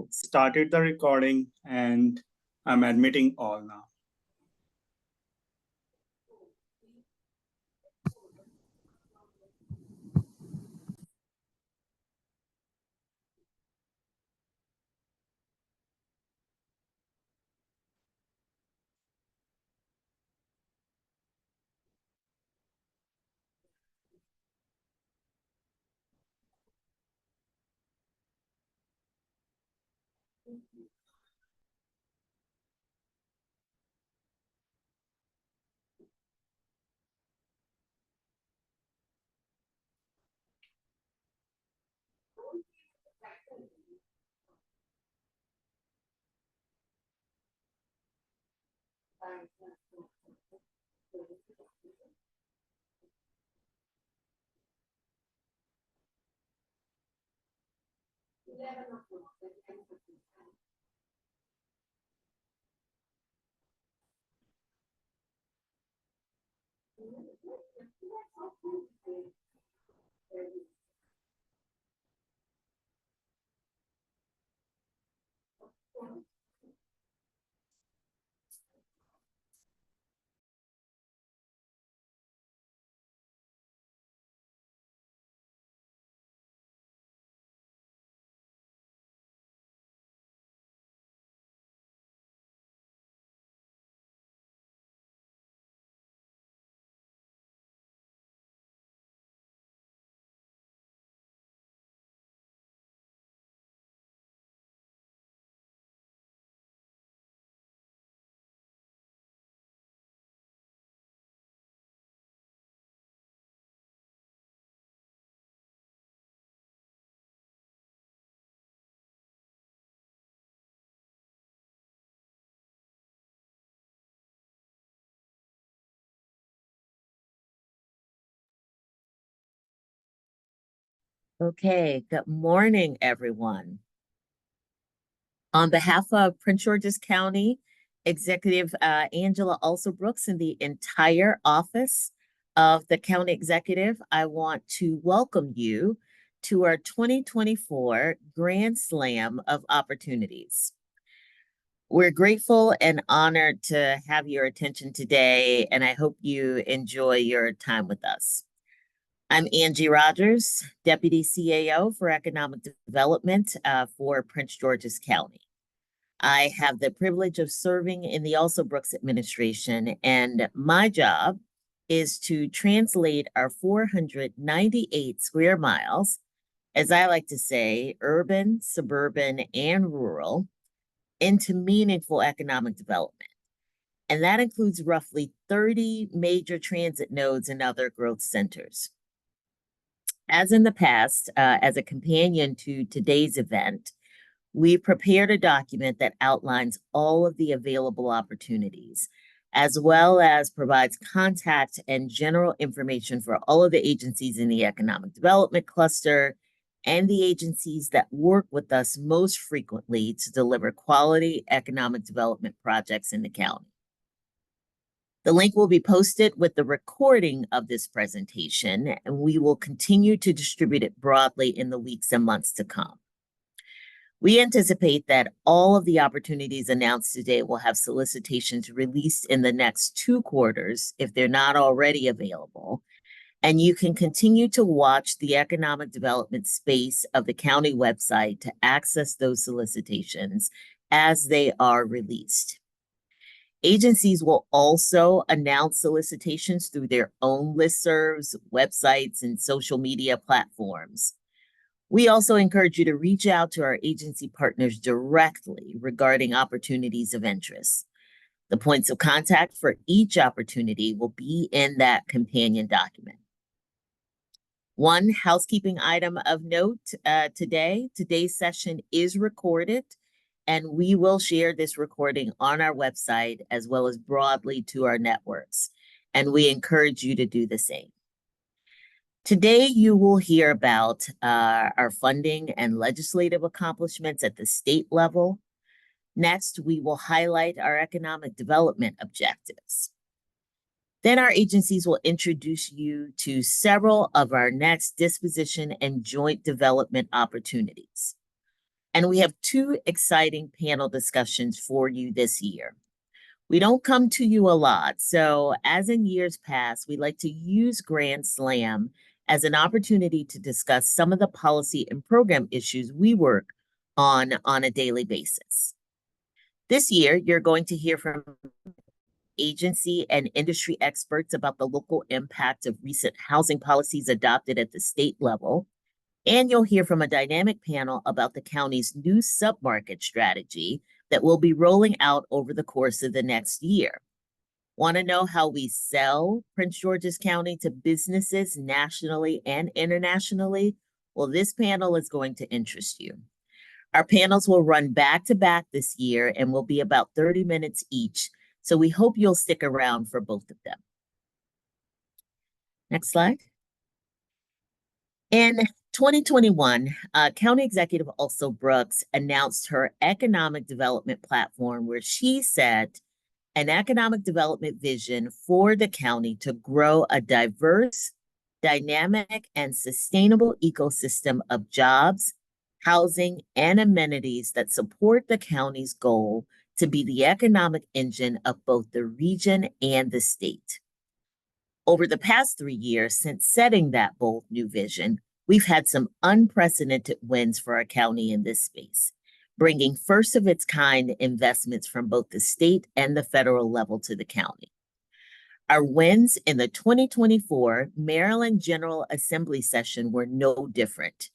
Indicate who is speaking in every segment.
Speaker 1: Started the recording and I'm admitting all now.
Speaker 2: Okay, good morning, everyone. On behalf of Prince George's County Executive Angela Brooks and the entire office of the County Executive, I want to welcome you to our 2024 Grand Slam of Opportunities. We're grateful and honored to have your attention today, and I hope you enjoy your time with us. I'm Angie Rogers, Deputy CAO for Economic Development for Prince George's County. I have the privilege of serving in the Brooks administration, and my job is to translate our 498 square miles, as I like to say, urban, suburban, and rural, into meaningful economic development. And that includes roughly 30 major transit nodes and other growth centers. As in the past, as a companion to today's event, we prepared a document that outlines all of the available opportunities, as well as provides contact and general information for all of the agencies in the economic development cluster and the agencies that work with us most frequently to deliver quality economic development projects in the county. The link will be posted with the recording of this presentation, and we will continue to distribute it broadly in the weeks and months to come. We anticipate that all of the opportunities announced today will have solicitations released in the next 2 quarters if they're not already available, and you can continue to watch the economic development space of the county website to access those solicitations as they are released. Agencies will also announce solicitations through their own listservs, websites, and social media platforms. We also encourage you to reach out to our agency partners directly regarding opportunities of interest. The points of contact for each opportunity will be in that companion document. One housekeeping item of note today's session is recorded, and we will share this recording on our website as well as broadly to our networks, and we encourage you to do the same. Today, you will hear about our funding and legislative accomplishments at the state level. Next, we will highlight our economic development objectives. Then our agencies will introduce you to several of our next disposition and joint development opportunities. And we have two exciting panel discussions for you this year. We don't come to you a lot, so as in years past, we like to use Grand Slam as an opportunity to discuss some of the policy and program issues we work on a daily basis. This year, you're going to hear from agency and industry experts about the local impact of recent housing policies adopted at the state level. And you'll hear from a dynamic panel about the county's new submarket strategy that will be rolling out over the course of the next year. Want to know how we sell Prince George's County to businesses nationally and internationally? Well, this panel is going to interest you. Our panels will run back to back this year and will be about 30 minutes each. So we hope you'll stick around for both of them. Next slide. In 2021, County Executive Elsa Brooks announced her economic development platform, where she set an economic development vision for the county to grow a diverse, dynamic, and sustainable ecosystem of jobs, housing, and amenities that support the county's goal to be the economic engine of both the region and the state. Over the past 3 years since setting that bold new vision, we've had some unprecedented wins for our county in this space, bringing first of its kind investments from both the state and the federal level to the county. Our wins in the 2024 Maryland General Assembly session were no different.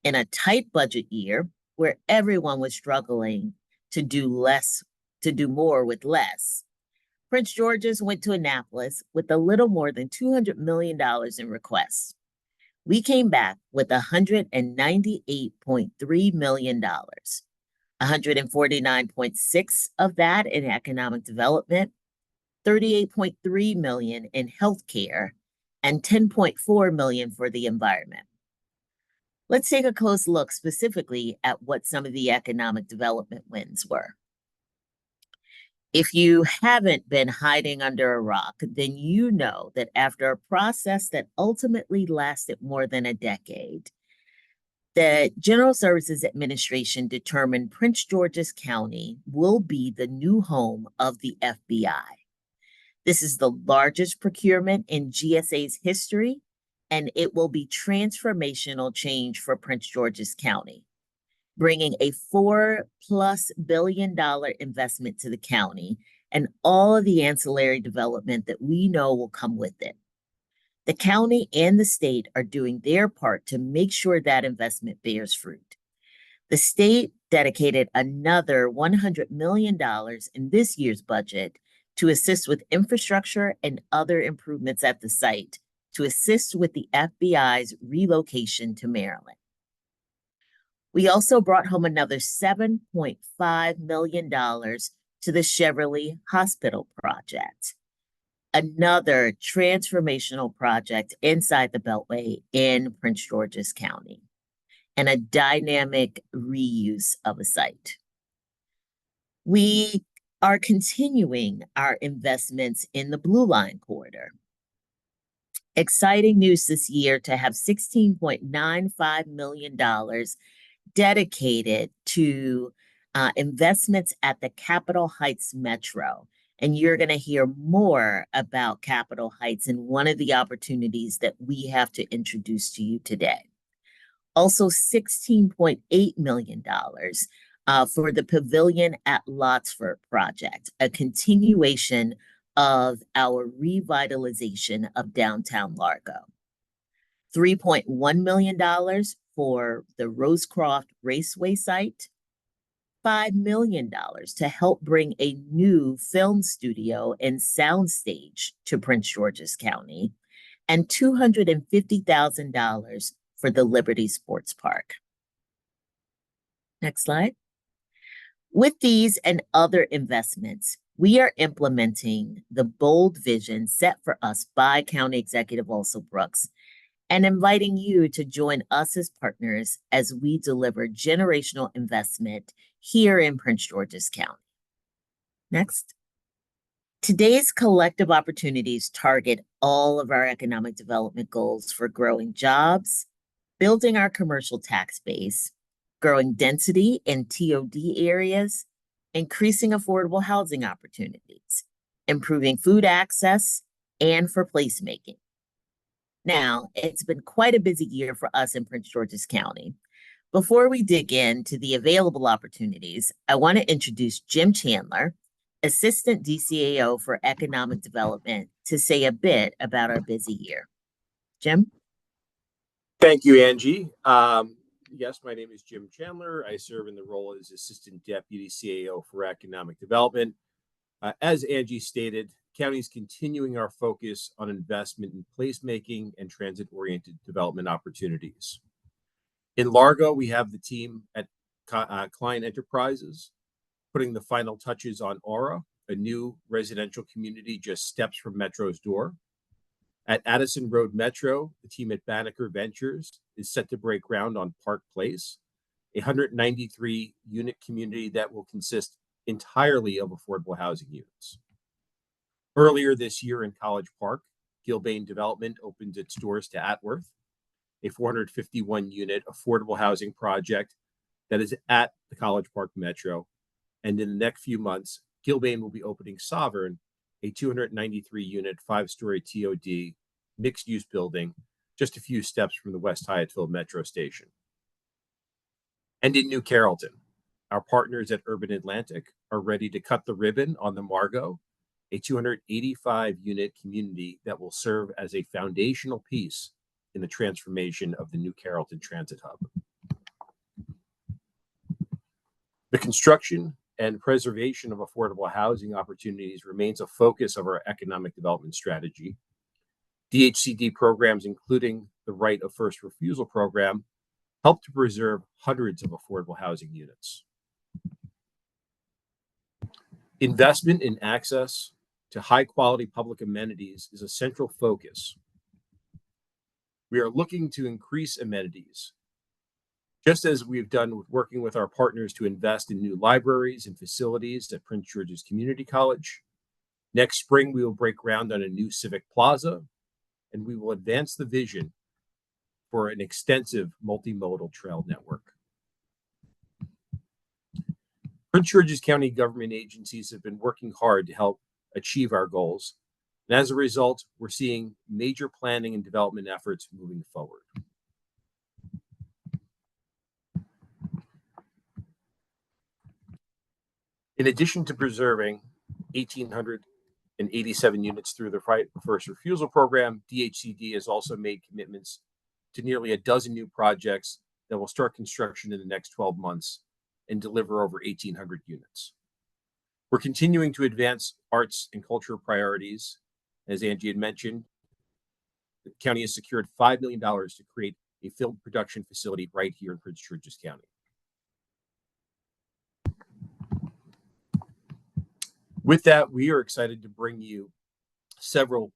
Speaker 2: In a tight budget year where everyone was struggling to do more with less, Prince George's went to Annapolis with a little more than $200 million in requests. We came back with $198.3 million, 149.6 of that in economic development, 38.3 million in healthcare, and 10.4 million for the environment. Let's take a close look specifically at what some of the economic development wins were. If you haven't been hiding under a rock, then you know that after a process that ultimately lasted more than a decade, the General Services Administration determined Prince George's County will be the new home of the FBI. This is the largest procurement in GSA's history, and it will be transformational change for Prince George's County, bringing a $4+ billion investment to the county and all of the ancillary development that we know will come with it. The county and the state are doing their part to make sure that investment bears fruit. The state dedicated another $100 million in this year's budget to assist with infrastructure and other improvements at the site to assist with the FBI's relocation to Maryland. We also brought home another $7.5 million to the Cheverly Hospital project, another transformational project inside the Beltway in Prince George's County, and a dynamic reuse of a site. We are continuing our investments in the Blue Line corridor. Exciting news this year to have $16.95 million dedicated to investments at the Capitol Heights Metro. And you're going to hear more about Capitol Heights and one of the opportunities that we have to introduce to you today. Also, $16.8 million for the Pavilion at Lotsford project, a continuation of our revitalization of downtown Largo. $3.1 million for the Rosecroft Raceway site, $5 million to help bring a new film studio and soundstage to Prince George's County, and $250,000 for the Liberty Sports Park. Next slide. With these and other investments, we are implementing the bold vision set for us by County Executive Elsa Brooks and inviting you to join us as partners as we deliver generational investment here in Prince George's County. Next. Today's collective opportunities target all of our economic development goals for growing jobs, building our commercial tax base, growing density in TOD areas, increasing affordable housing opportunities, improving food access, and for placemaking. Now, it's been quite a busy year for us in Prince George's County. Before we dig into the available opportunities, I want to introduce Jim Chandler, Assistant DCAO for Economic Development, to say a bit about our busy year. Jim?
Speaker 3: Thank you, Angie. Yes, my name is Jim Chandler. I serve in the role as Assistant Deputy CAO for Economic Development. As Angie stated, county is continuing our focus on investment in placemaking and transit-oriented development opportunities. In Largo, we have the team at Client Enterprises putting the final touches on Aura, a new residential community just steps from Metro's door. At Addison Road Metro, the team at Banneker Ventures is set to break ground on Park Place, a 193-unit community that will consist entirely of affordable housing units. Earlier this year in College Park, Gilbane Development opened its doors to Atworth, a 451-unit affordable housing project that is at the College Park Metro. And in the next few months, Gilbane will be opening Sovereign, a 293-unit, 5-story TOD mixed-use building, just a few steps from the West Hyattsville Metro Station. And in New Carrollton, our partners at Urban Atlantic are ready to cut the ribbon on the Margot, a 285-unit community that will serve as a foundational piece in the transformation of the New Carrollton Transit Hub. The construction and preservation of affordable housing opportunities remains a focus of our economic development strategy. DHCD programs, including the right of first refusal program, help to preserve hundreds of affordable housing units. Investment in access to high-quality public amenities is a central focus. We are looking to increase amenities, just as we've done with working with our partners to invest in new libraries and facilities at Prince George's Community College. Next spring, we will break ground on a new civic plaza, and we will advance the vision for an extensive multimodal trail network. Prince George's County government agencies have been working hard to help achieve our goals. And as a result, we're seeing major planning and development efforts moving forward. In addition to preserving 1,887 units through the right of first refusal program, DHCD has also made commitments to nearly a dozen new projects that will start construction in the next 12 months and deliver over 1,800 units. We're continuing to advance arts and culture priorities. As Angie had mentioned, the county has secured $5 million to create a film production facility right here in Prince George's County. With that, we are excited to bring you several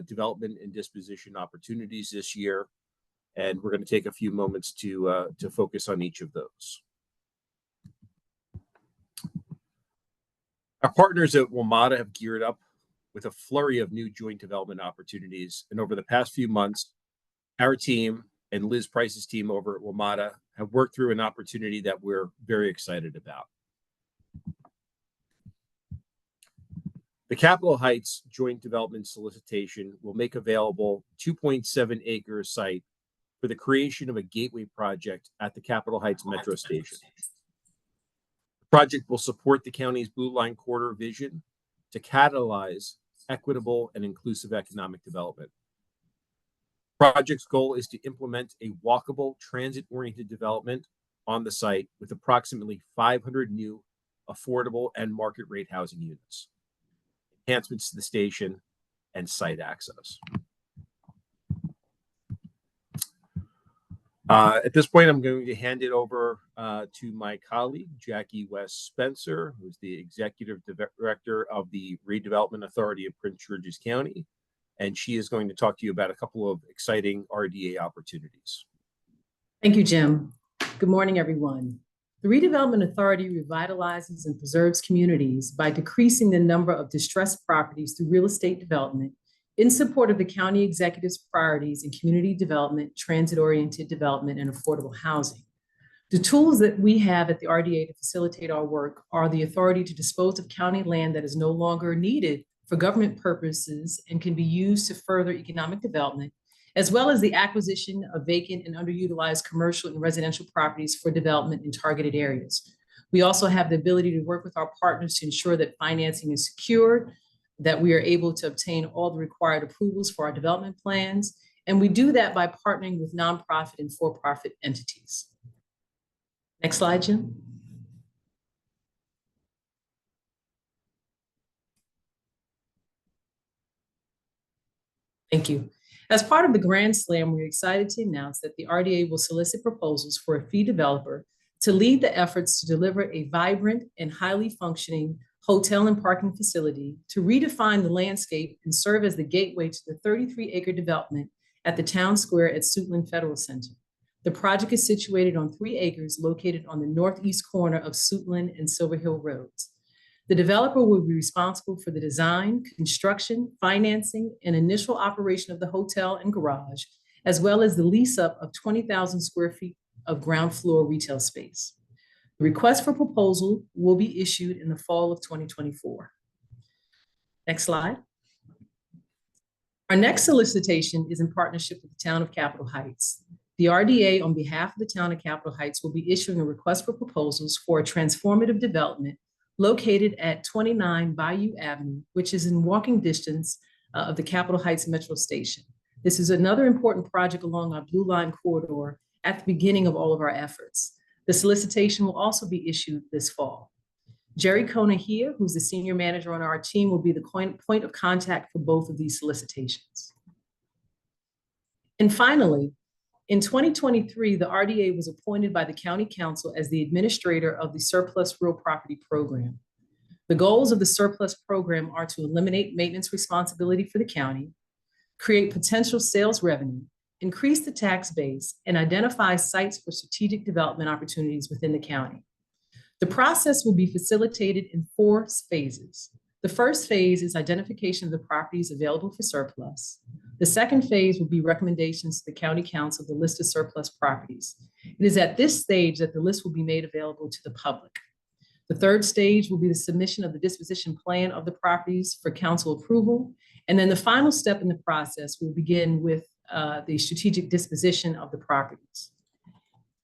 Speaker 3: development and disposition opportunities this year, and we're going to take a few moments to focus on each of those. Our partners at WMATA have geared up with a flurry of new joint development opportunities, and over the past few months, our team and Liz Price's team over at WMATA have worked through an opportunity that we're very excited about. The Capitol Heights joint development solicitation will make available 2.7 acre site for the creation of a gateway project at the Capitol Heights Metro Station. The project will support the county's Blue Line Corridor vision to catalyze equitable and inclusive economic development. The project's goal is to implement a walkable, transit-oriented development on the site with approximately 500 new affordable and market rate housing units, enhancements to the station, and site access. At this point, I'm going to hand it over to my colleague, Jackie West Spencer, who's the Executive Director of the Redevelopment Authority of Prince George's County, and she is going to talk to you about a couple of exciting RDA opportunities.
Speaker 4: Thank you, Jim. Good morning, everyone. The Redevelopment Authority revitalizes and preserves communities by decreasing the number of distressed properties through real estate development in support of the county executive's priorities in community development, transit-oriented development, and affordable housing. The tools that we have at the RDA to facilitate our work are the authority to dispose of county land that is no longer needed for government purposes and can be used to further economic development, as well as the acquisition of vacant and underutilized commercial and residential properties for development in targeted areas. We also have the ability to work with our partners to ensure that financing is secured, that we are able to obtain all the required approvals for our development plans. And we do that by partnering with nonprofit and for-profit entities. Next slide, Jim. Thank you. As part of the Grand Slam, we're excited to announce that the RDA will solicit proposals for a fee developer to lead the efforts to deliver a vibrant and highly functioning hotel and parking facility to redefine the landscape and serve as the gateway to the 33-acre development at the town square at Suitland Federal Center. The project is situated on 3 acres located on the northeast corner of Suitland and Silver Hill Roads. The developer will be responsible for the design, construction, financing, and initial operation of the hotel and garage, as well as the lease up of 20,000 square feet of ground floor retail space. The request for proposal will be issued in the fall of 2024. Next slide. Our next solicitation is in partnership with the town of Capitol Heights. The RDA, on behalf of the town of Capitol Heights, will be issuing a request for proposals for a transformative development located at 29 Bayou Avenue, which is in walking distance of the Capitol Heights Metro Station. This is another important project along our Blue Line corridor at the beginning of all of our efforts. The solicitation will also be issued this fall. Jerry Conahia, who's the senior manager on our team, will be the point of contact for both of these solicitations. And finally, in 2023, the RDA was appointed by the County Council as the administrator of the Surplus Real Property Program. The goals of the Surplus Program are to eliminate maintenance responsibility for the county, create potential sales revenue, increase the tax base, and identify sites for strategic development opportunities within the county. The process will be facilitated in 4 phases. The first phase is identification of the properties available for surplus. The second phase will be recommendations to the County Council of the list of surplus properties. It is at this stage that the list will be made available to the public. The third stage will be the submission of the disposition plan of the properties for council approval. And then the final step in the process will begin with the strategic disposition of the properties.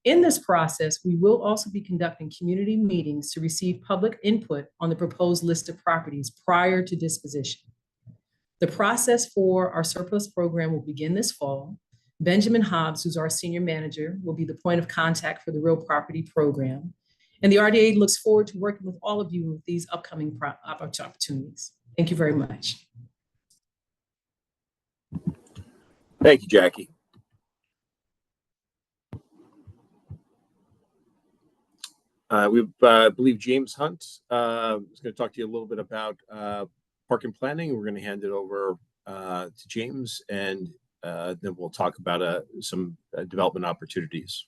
Speaker 4: In this process, we will also be conducting community meetings to receive public input on the proposed list of properties prior to disposition. The process for our surplus program will begin this fall. Benjamin Hobbs, who's our senior manager, will be the point of contact for the real property program. And the RDA looks forward to working with all of you with these upcoming opportunities. Thank you very much.
Speaker 3: Thank you, Jackie. We believe James Hunt is going to talk to you a little bit about park and planning. We're going to hand it over to James, and then we'll talk about some development opportunities.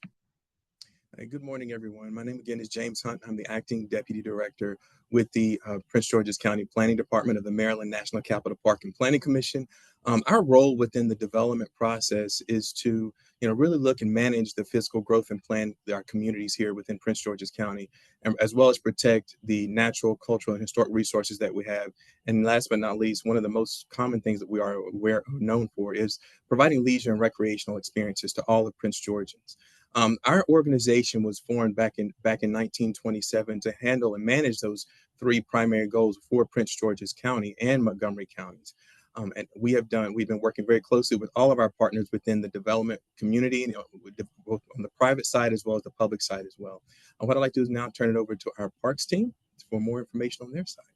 Speaker 5: Hey, good morning, everyone. My name again is James Hunt. I'm the acting deputy director with the Prince George's County Planning Department of the Maryland National Capital Park and Planning Commission. Our role within the development process is to, really look and manage the physical growth and plan our communities here within Prince George's County, and as well as protect the natural, cultural, and historic resources that we have. And last but not least, one of the most common things that we are known for is providing leisure and recreational experiences to all of Prince Georgians. Our organization was formed back in 1927 to handle and manage those 3 primary goals for Prince George's County and Montgomery counties. And we've been working very closely with all of our partners within the development community, both on the private side as well as the public side as well. And what I'd like to do is now turn it over to our parks team for more information on their side.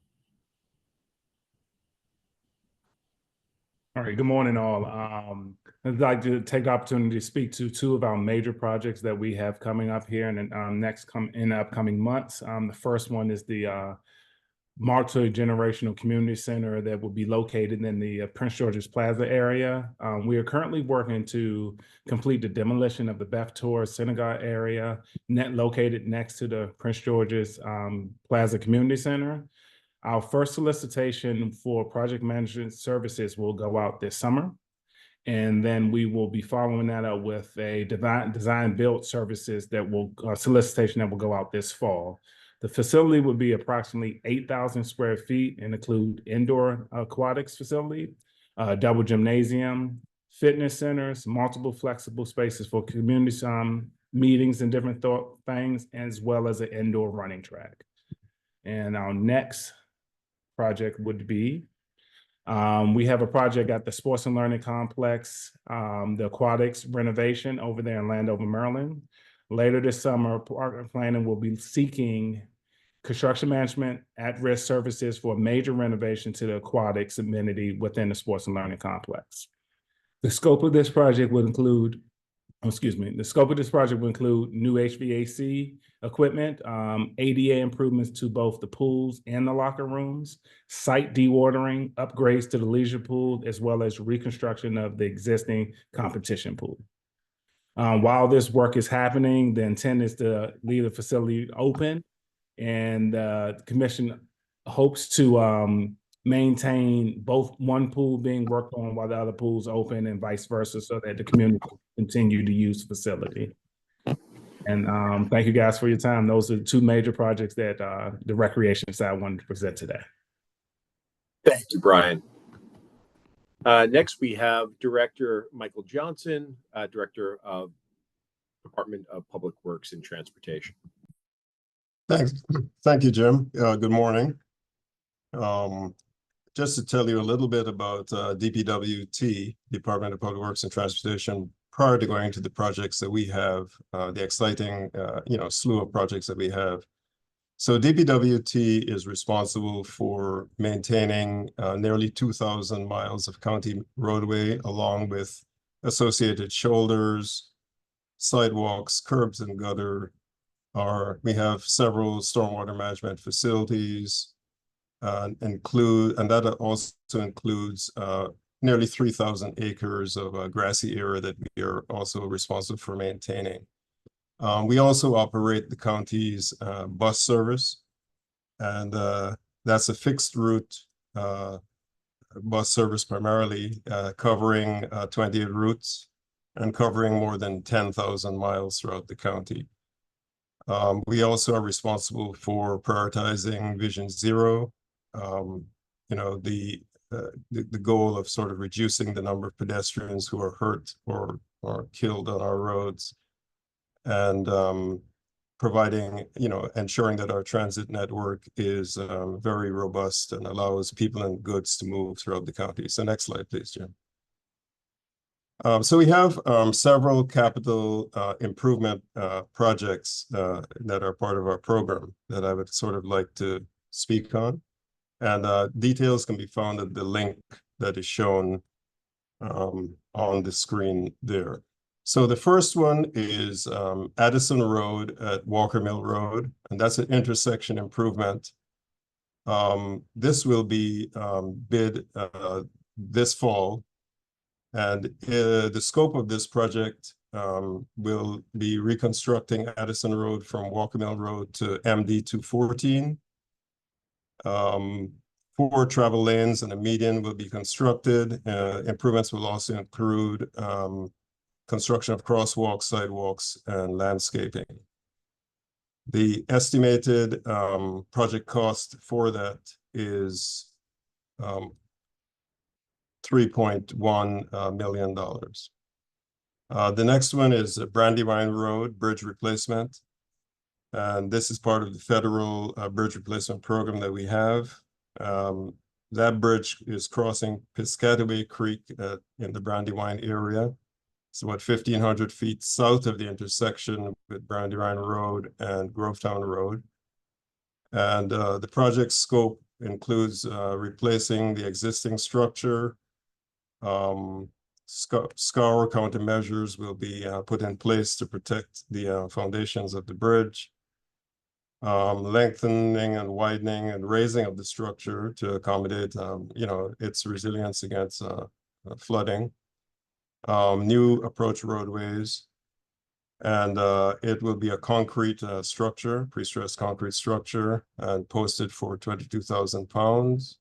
Speaker 6: All right, good morning, all. I'd like to take the opportunity to speak to 2 of our major projects that we have coming up here in the upcoming months. The first one is the multi-generational community center that will be located in the Prince George's Plaza area. We are currently working to complete the demolition of the Beth Torres Synagogue area located next to the Prince George's Plaza Community Center. Our first solicitation for project management services will go out this summer. And then we will be following that up with a design build services that will solicitation that will go out this fall. The facility would be approximately 8,000 square feet and include indoor aquatics facility, double gymnasium, fitness centers, multiple flexible spaces for community meetings and different things, as well as an indoor running track. And our next project would be we have a project at the Sports and Learning Complex, the aquatics renovation over there in Landover, Maryland. Later this summer, park planning will be seeking construction management at-risk services for a major renovation to the aquatics amenity within the Sports and Learning Complex. The scope of this project would include new HVAC equipment, ADA improvements to both the pools and the locker rooms, site dewatering, upgrades to the leisure pool, as well as reconstruction of the existing competition pool. While this work is happening, the intent is to leave the facility open, and the commission hopes to maintain both one pool being worked on while the other pool's open and vice versa, so that the community will continue to use the facility. And thank you guys for your time. Those are the two major projects that the recreation side wanted to present today.
Speaker 3: Thank you, Brian. Next, we have Director Michael Johnson, Director of Department of Public Works and Transportation.
Speaker 7: Thanks. Thank you, Jim. Good morning. Just to tell you a little bit about DPWT, Department of Public Works and Transportation, prior to going into the projects that we have, the exciting, slew of projects that we have. So DPWT is responsible for maintaining nearly 2,000 miles of county roadway, along with associated shoulders, sidewalks, curbs, and gutter. We have several stormwater management facilities, and that also includes nearly 3,000 acres of grassy area that we are also responsible for maintaining. We also operate the county's bus service, and that's a fixed route bus service primarily, covering 28 routes and covering more than 10,000 miles throughout the county. We also are responsible for prioritizing Vision Zero, the goal of sort of reducing the number of pedestrians who are hurt or killed on our roads, and providing, ensuring that our transit network is very robust and allows people and goods to move throughout the county. So next slide, please, Jim. So we have several capital improvement projects that are part of our program that I would sort of like to speak on. And details can be found at the link that is shown on the screen there. So the first one is Addison Road at Walker Mill Road, and that's an intersection improvement. This will be bid this fall. And the scope of this project will be reconstructing Addison Road from Walker Mill Road to MD 214. 4 travel lanes and a median will be constructed. Improvements will also include construction of crosswalks, sidewalks, and landscaping. The estimated project cost for that is $3.1 million. The next one is Brandywine Road Bridge Replacement. And this is part of the federal bridge replacement program that we have. That bridge is crossing Piscataway Creek in the Brandywine area. It's about 1,500 feet south of the intersection with Brandywine Road and Grovetown Road. And the project scope includes replacing the existing structure. Scour countermeasures will be put in place to protect the foundations of the bridge. Lengthening and widening and raising of the structure to accommodate, its resilience against flooding. New approach roadways, and it will be a concrete structure, pre-stressed concrete structure, and posted for 22,000 pounds.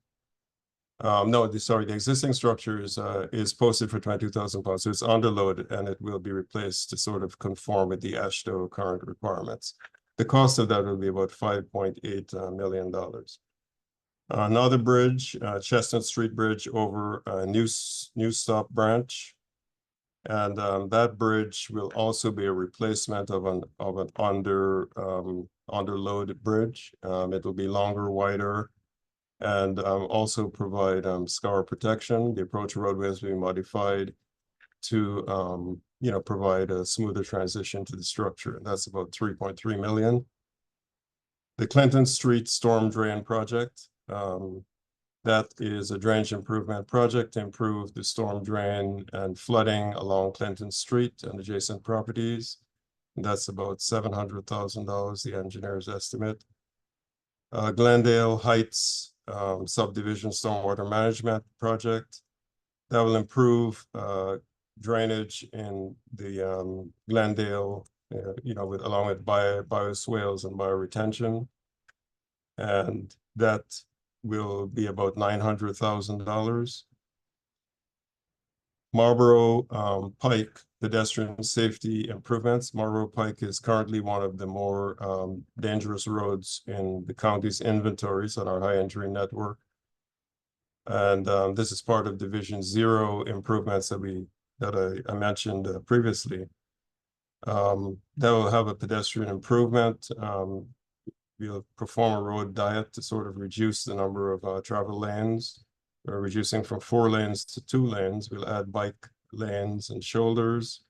Speaker 7: No, the existing structure is posted for 22,000 pounds, so it's underloaded and it will be replaced to sort of conform with the AASHTO current requirements. The cost of that will be about $5.8 million. Another bridge, Chestnut Street Bridge over New Stop Branch. And that bridge will also be a replacement of an underloaded bridge. It will be longer, wider, and also provide scour protection. The approach roadways will be modified to provide a smoother transition to the structure. And that's about $3.3 million. The Clinton Street Storm Drain Project. That is a drainage improvement project to improve the storm drain and flooding along Clinton Street and adjacent properties. And that's about $700,000, the engineer's estimate. Glendale Heights subdivision stormwater management project. That will improve drainage in the Glendale, along with bioswales and bioretention. And that will be about $900,000. Marlboro Pike pedestrian safety improvements. Marlboro Pike is currently one of the more dangerous roads in the county's inventories on our high entry network. And this is part of Division 0 improvements that I mentioned previously. That will have a pedestrian improvement. We'll perform a road diet to sort of reduce the number of travel lanes. We're reducing from 4 lanes to 2 lanes. We'll add bike lanes and shoulders.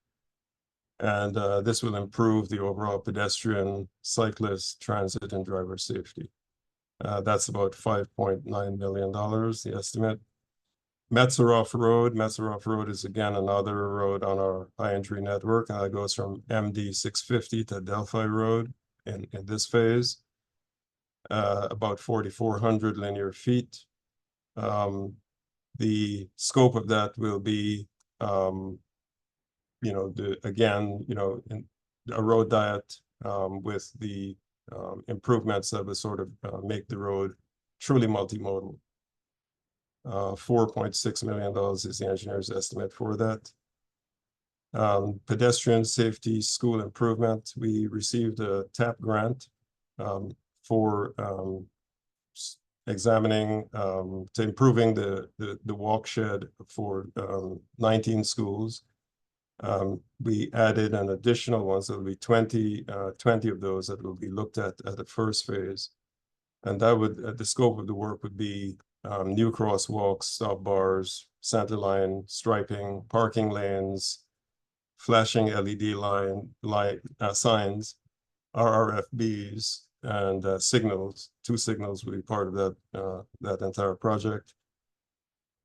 Speaker 7: And this will improve the overall pedestrian, cyclist, transit, and driver safety. That's about $5.9 million, the estimate. Metzeroff Road. Metzeroff Road is again another road on our high entry network. And that goes from MD 650 to Delphi Road in this phase. About 4,400 linear feet. The scope of that will be, a road diet with the improvements that will sort of make the road truly multimodal. $4.6 million is the engineer's estimate for that. Pedestrian safety school improvement. We received a TAP grant for examining to improving the walk shed for 19 schools. We added an additional one, so there'll be 20 of those that will be looked at the first phase. And that would, the scope of the work would be new crosswalks, stop bars, center line, striping, parking lanes, flashing LED signs, RRFBs, and signals. 2 signals will be part of that entire project.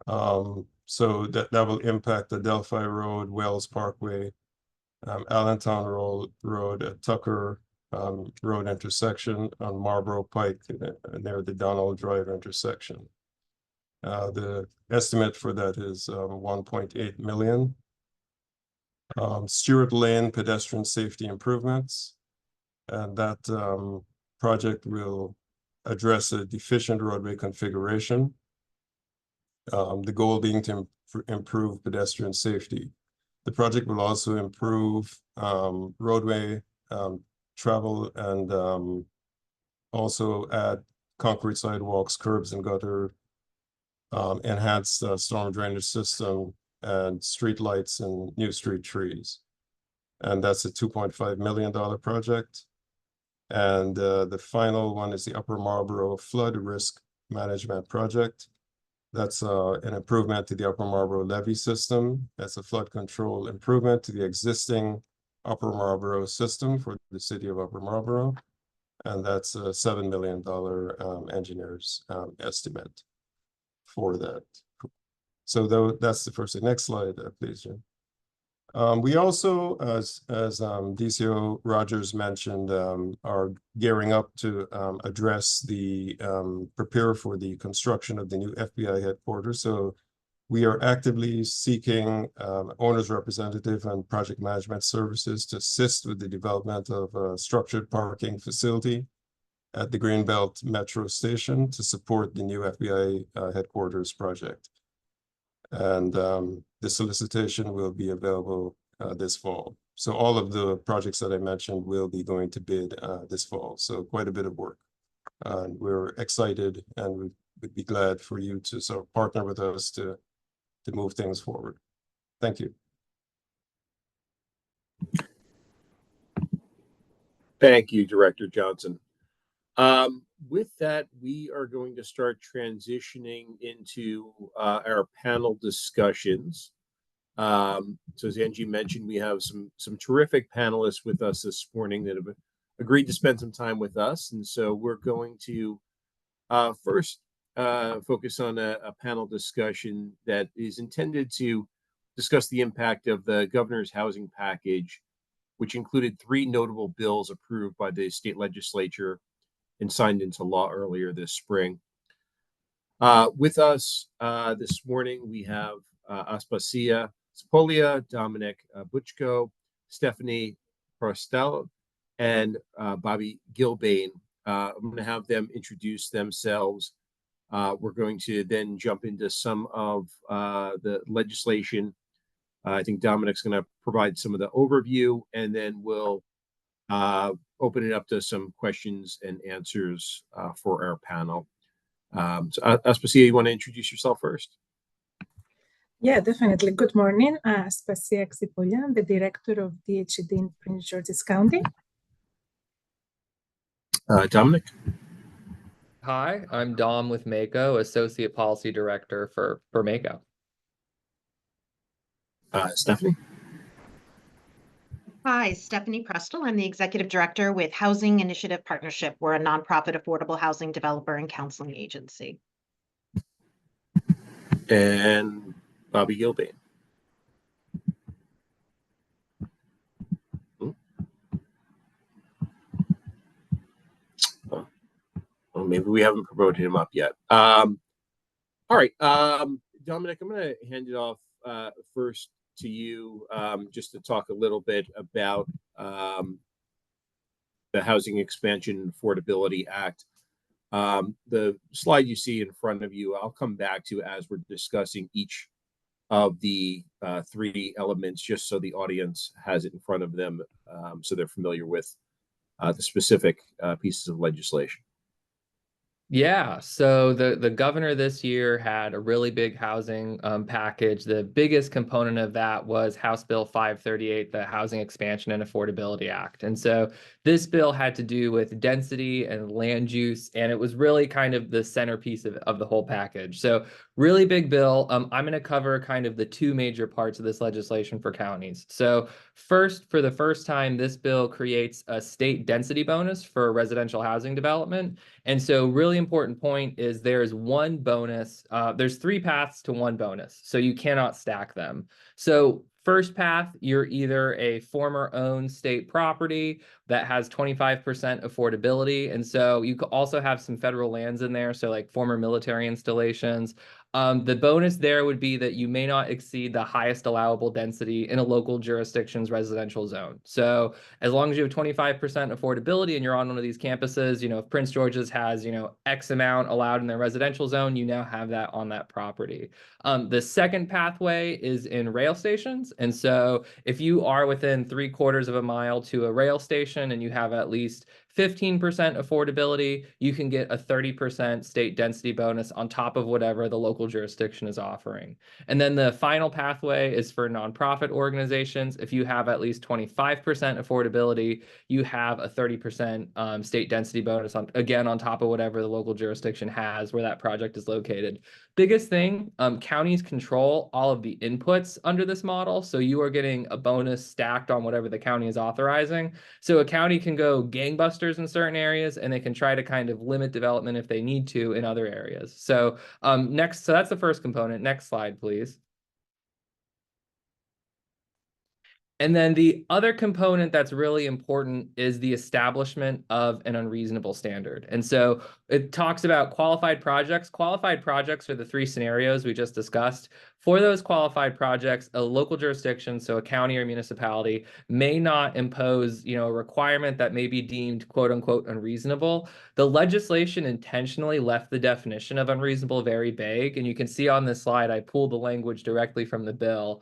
Speaker 7: So that will impact the Delphi Road, Wells Parkway, Allentown Road, Tucker Road intersection on Marlboro Pike near the Donald Drive intersection. The estimate for that is $1.8 million. Stewart Lane pedestrian safety improvements. And that project will address a deficient roadway configuration. The goal being to improve pedestrian safety. The project will also improve roadway travel and also add concrete sidewalks, curbs, and gutter, enhance storm drainage system, and street lights and new street trees. And that's a $2.5 million project. And the final one is the Upper Marlboro Flood Risk Management Project. That's an improvement to the Upper Marlboro levee system. That's a flood control improvement to the existing Upper Marlboro system for the city of Upper Marlboro. And that's a $7 million engineer's estimate for that. So that's the first thing. Next slide, please, Jim. We also, as DCO Rogers mentioned, are gearing up to prepare for the construction of the new FBI headquarters. So we are actively seeking owner's representative and project management services to assist with the development of a structured parking facility at the Greenbelt Metro Station to support the new FBI headquarters project. And the solicitation will be available this fall. So all of the projects that I mentioned will be going to bid this fall. So quite a bit of work. And we're excited, and we would be glad for you to sort of partner with us to move things forward. Thank you.
Speaker 3: Thank you, Director Johnson. With that, we are going to start transitioning into our panel discussions. So as Angie mentioned, we have some terrific panelists with us this morning that have agreed to spend some time with us. And so we're going to first focus on a panel discussion that is intended to discuss the impact of the governor's housing package, which included 3 notable bills approved by the state legislature and signed into law earlier this spring. With us this morning, we have Aspasia Spolia, Dominic Butchko, Stephanie Prostel, and Bobby Gilbane. I'm going to have them introduce themselves. We're going to then jump into some of the legislation. I think Dominic's going to provide some of the overview, and then we'll open it up to some questions and answers for our panel. So Aspasia, you want to introduce yourself first?
Speaker 8: Yeah, definitely. Good morning. Aspasia Xipolia. I'm the director of DHED in Prince George's County.
Speaker 3: Dominic?
Speaker 9: Hi, I'm Dom with Mako, Associate Policy Director for Mako.
Speaker 3: Stephanie?
Speaker 10: Hi, Stephanie Prestel. I'm the Executive Director with Housing Initiative Partnership. We're a nonprofit affordable housing developer and counseling agency.
Speaker 3: And Bobby Gilbane. Well, maybe we haven't promoted him up yet. All right, Dominic, I'm going to hand it off first to you, just to talk a little bit about the Housing Expansion and Affordability Act. The slide you see in front of you, I'll come back to as we're discussing each of the 3 elements, just so the audience has it in front of them, so they're familiar with the specific pieces of legislation.
Speaker 9: Yeah, so the governor this year had a really big housing package. The biggest component of that was House Bill 538, the Housing Expansion and Affordability Act. And so this bill had to do with density and land use, and it was really kind of the centerpiece of the whole package. So really big bill. I'm going to cover kind of the 2 major parts of this legislation for counties. So first, for the first time, this bill creates a state density bonus for residential housing development. And so really important point is there's one bonus. There's 3 paths to one bonus, so you cannot stack them. So first path, you're either a former owned state property that has 25% affordability. And so you could also have some federal lands in there, so like former military installations. The bonus there would be that you may not exceed the highest allowable density in a local jurisdiction's residential zone. So as long as you have 25% affordability and you're on one of these campuses, if Prince George's has, X amount allowed in their residential zone, you now have that on that property. The second pathway is in rail stations. And so if you are within 3/4 of a mile to a rail station and you have at least 15% affordability, you can get a 30% state density bonus on top of whatever the local jurisdiction is offering. And then the final pathway is for nonprofit organizations. If you have at least 25% affordability, you have a 30% state density bonus on top of whatever the local jurisdiction has where that project is located. Biggest thing, counties control all of the inputs under this model. So you are getting a bonus stacked on whatever the county is authorizing. So a county can go gangbusters in certain areas, and they can try to kind of limit development if they need to in other areas. So so that's the first component. Next slide, please. And then the other component that's really important is the establishment of an unreasonable standard. And so it talks about qualified projects. Qualified projects are the 3 scenarios we just discussed. For those qualified projects, a local jurisdiction, so a county or municipality, may not impose, a requirement that may be deemed quote unquote unreasonable. The legislation intentionally left the definition of unreasonable very vague, and you can see on this slide, I pulled the language directly from the bill.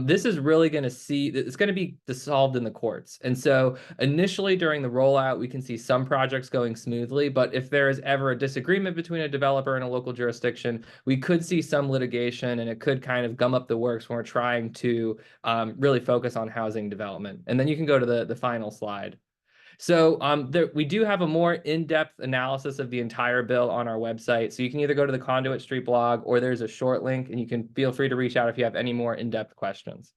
Speaker 9: This is really going to it's going to be dissolved in the courts. And so initially during the rollout, we can see some projects going smoothly, but if there is ever a disagreement between a developer and a local jurisdiction, we could see some litigation, and it could kind of gum up the works when we're trying to really focus on housing development. And then you can go to the final slide. So we do have a more in-depth analysis of the entire bill on our website. So you can either go to the Conduit Street blog, or there's a short link, and you can feel free to reach out if you have any more in-depth questions.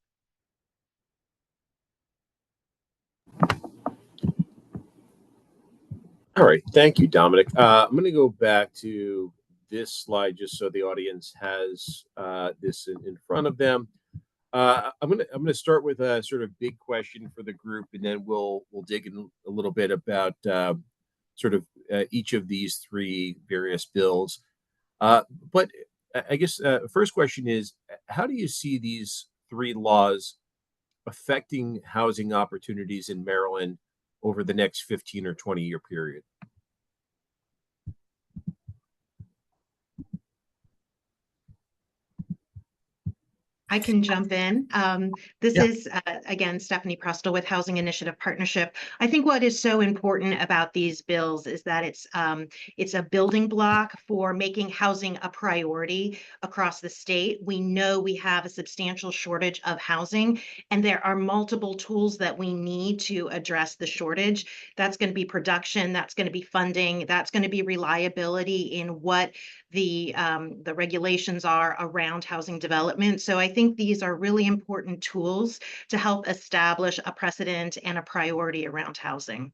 Speaker 3: All right, thank you, Dominic. I'm going to go back to this slide just so the audience has this in front of them. I'm gonna start with a sort of big question for the group, and then we'll dig in a little bit about each of these three various bills. But I guess first question is, how do you see these three laws affecting housing opportunities in Maryland over the next 15 or 20-year period?
Speaker 10: I can jump in. This is, again, Stephanie Prestel with Housing Initiative Partnership. I think what is so important about these bills is that it's a building block for making housing a priority across the state. We know we have a substantial shortage of housing, and there are multiple tools that we need to address the shortage. That's going to be production, that's going to be funding, that's going to be reliability in what the regulations are around housing development. So I think these are really important tools to help establish a precedent and a priority around housing.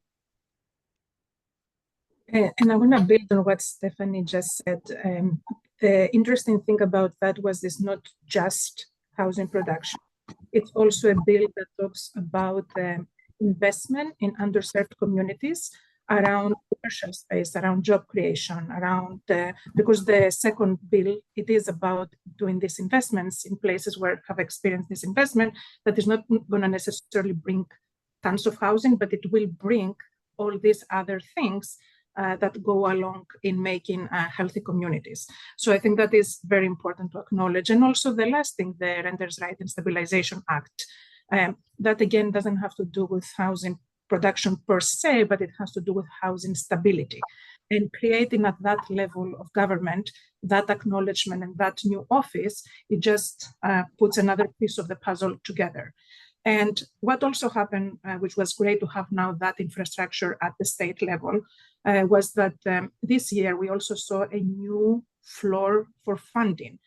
Speaker 8: And I want to build on what Stephanie just said. The interesting thing about that was it's not just housing production. It's also a bill that talks about investment in underserved communities around commercial space, around job creation, because the second bill, it is about doing these investments in places where have experienced this investment that is not going to necessarily bring tons of housing, but it will bring all these other things that go along in making healthy communities. So I think that is very important to acknowledge. And also the last thing, the Renters' Right and Stabilization Act, that again doesn't have to do with housing production per se, but it has to do with housing stability. And creating at that level of government, that acknowledgement and that new office, it just puts another piece of the puzzle together. And what also happened, which was great to have now that infrastructure at the state level, was that this year we also saw a new floor for funding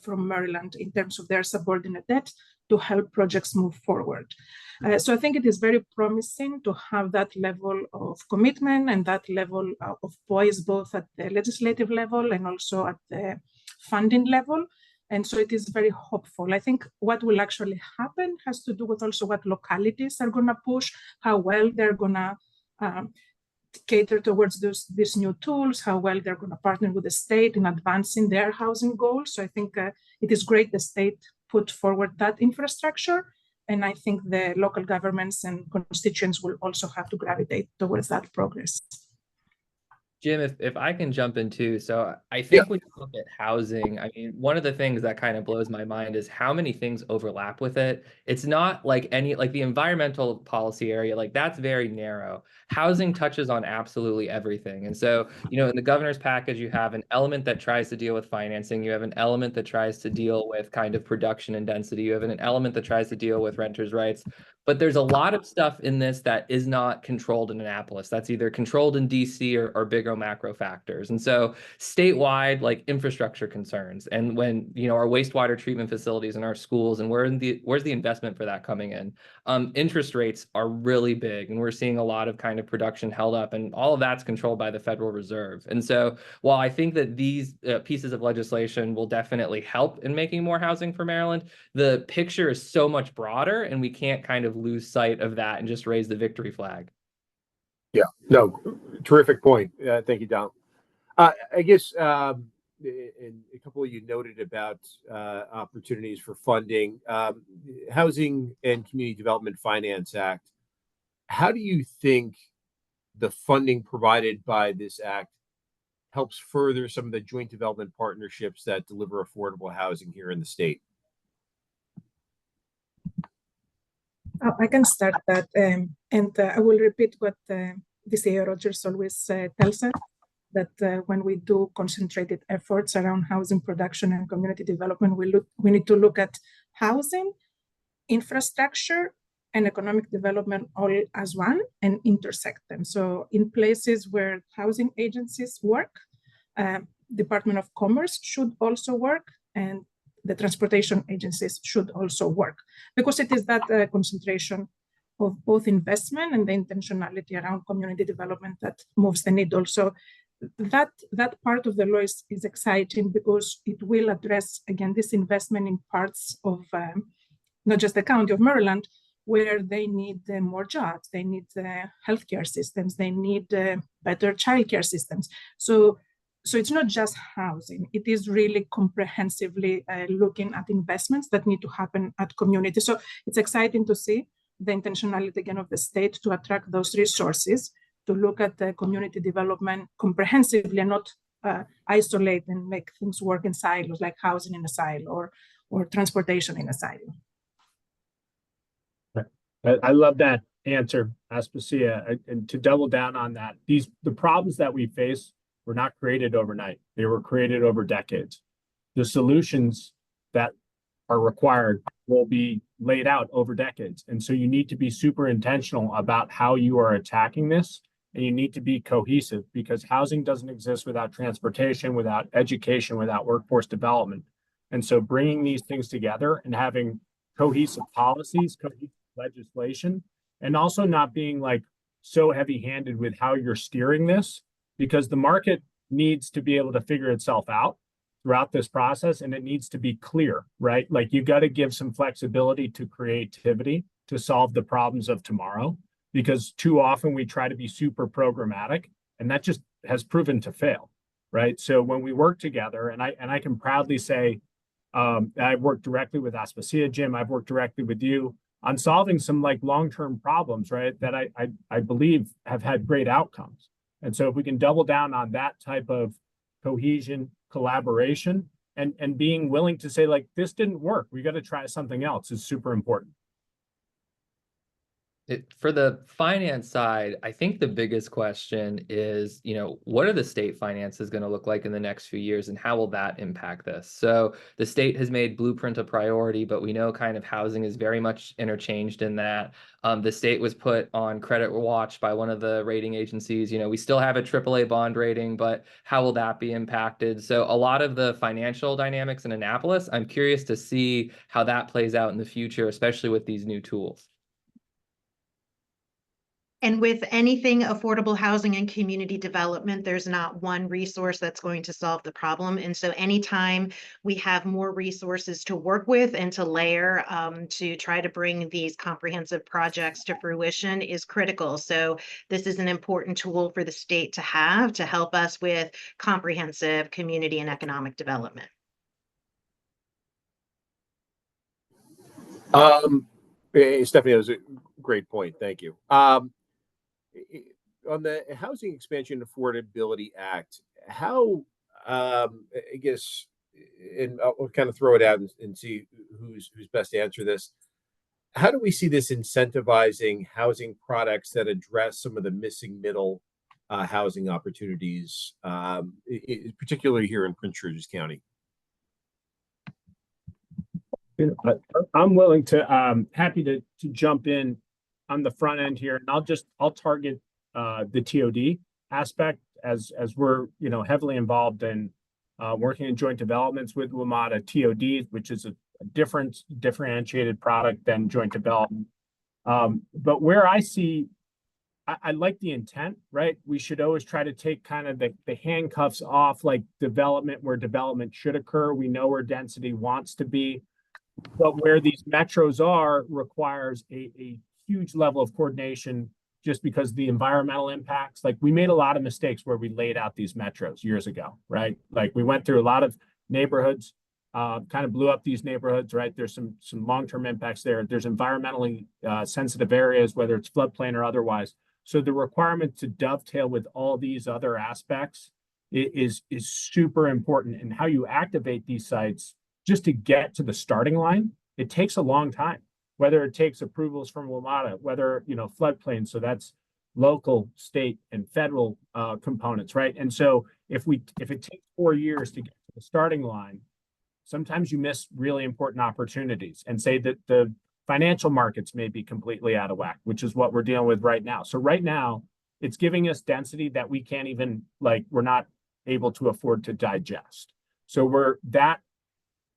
Speaker 8: from Maryland in terms of their subordinate debt to help projects move forward. So I think it is very promising to have that level of commitment and that level of poise, both at the legislative level and also at the funding level. And so it is very hopeful. I think what will actually happen has to do with also what localities are going to push, how well they're going to cater towards these new tools, how well they're going to partner with the state in advancing their housing goals. So I think it is great the state put forward that infrastructure. And I think the local governments and constituents will also have to gravitate towards that progress.
Speaker 9: Jim, if I can jump in too. So I think when you look at housing, I mean, one of the things that kind of blows my mind is how many things overlap with it. It's not like the environmental policy area, like that's very narrow. Housing touches on absolutely everything. And so, in the governor's package, you have an element that tries to deal with financing. You have an element that tries to deal with kind of production and density. You have an element that tries to deal with renters' rights. But there's a lot of stuff in this that is not controlled in Annapolis. That's either controlled in DC or bigger macro factors. And so statewide, like infrastructure concerns, and when, our wastewater treatment facilities and our schools, and where's the investment for that coming in? Interest rates are really big, and we're seeing a lot of kind of production held up, and all of that's controlled by the Federal Reserve. And so while I think that these pieces of legislation will definitely help in making more housing for Maryland, the picture is so much broader, and we can't kind of lose sight of that and just raise the victory flag.
Speaker 3: Yeah, no, terrific point. Thank you, Dom. I guess, and a couple of you noted about opportunities for funding. Housing and Community Development Finance Act. How do you think the funding provided by this act helps further some of the joint development partnerships that deliver affordable housing here in the state?
Speaker 8: I can start that, and I will repeat what DCA Rogers always tells us, that when we do concentrated efforts around housing production and community development, we need to look at housing, infrastructure, and economic development all as one and intersect them. So in places where housing agencies work, Department of Commerce should also work, and the transportation agencies should also work, because it is that concentration of both investment and the intentionality around community development that moves the needle. So that part of the law is exciting, because it will address, again, this investment in parts of not just the county of Maryland, where they need more jobs, they need healthcare systems, they need better childcare systems. So it's not just housing, it is really comprehensively looking at investments that need to happen at community. So it's exciting to see the intentionality again of the state to attract those resources, to look at the community development comprehensively and not isolate and make things work in silos, like housing in a silo or transportation in a silo.
Speaker 11: I love that answer, Aspasia. And to double down on that, the problems that we face were not created overnight. They were created over decades. The solutions that are required will be laid out over decades. And so you need to be super intentional about how you are attacking this, and you need to be cohesive, because housing doesn't exist without transportation, without education, without workforce development. And so bringing these things together and having cohesive policies, cohesive legislation, and also not being like so heavy-handed with how you're steering this, because the market needs to be able to figure itself out throughout this process, and it needs to be clear, right? Like, you got to give some flexibility to creativity to solve the problems of tomorrow, because too often we try to be super programmatic, and that just has proven to fail, right? So when we work together, and I can proudly say, I've worked directly with Aspasia, Jim, I've worked directly with you on solving some like long-term problems, right? That I believe have had great outcomes. And so if we can double down on that type of cohesion, collaboration, and being willing to say, like, this didn't work, we got to try something else, is super important.
Speaker 9: For the finance side, I think the biggest question is, what are the state finances going to look like in the next few years, and how will that impact this? So the state has made Blueprint a priority, but we know kind of housing is very much interchanged in that. The state was put on credit watch by one of the rating agencies. We still have a AAA bond rating, but how will that be impacted? So a lot of the financial dynamics in Annapolis, I'm curious to see how that plays out in the future, especially with these new tools.
Speaker 10: And with anything affordable housing and community development, there's not one resource that's going to solve the problem. And so anytime we have more resources to work with and to layer to try to bring these comprehensive projects to fruition is critical. So this is an important tool for the state to have to help us with comprehensive community and economic development.
Speaker 3: Stephanie, that was a great point. Thank you. On the Housing Expansion Affordability Act, how, I guess, and I'll kind of throw it out and see who's best to answer this. How do we see this incentivizing housing products that address some of the missing middle housing opportunities, particularly here in Prince George's County?
Speaker 11: I'm willing to, happy to jump in on the front end here, and I'll target the TOD aspect as we're heavily involved in working in joint developments with WMATA TOD, which is a differentiated product than joint development. But where I see, I like the intent, right? We should always try to take kind of the handcuffs off, like development where development should occur. We know where density wants to be, but where these metros are requires a huge level of coordination just because the environmental impacts. Like we made a lot of mistakes where we laid out these metros years ago, right? Like we went through a lot of neighborhoods, kind of blew up these neighborhoods, right? There's some long-term impacts there. There's environmentally sensitive areas, whether it's floodplain or otherwise. So the requirement to dovetail with all these other aspects is super important. And how you activate these sites just to get to the starting line, it takes a long time. Whether it takes approvals from WMATA, whether, floodplain, so that's local, state, and federal components, right? And so if it takes 4 years to get to the starting line, sometimes you miss really important opportunities, and say that the financial markets may be completely out of whack, which is what we're dealing with right now. So right now, it's giving us density that we can't even, we're not able to afford to digest. So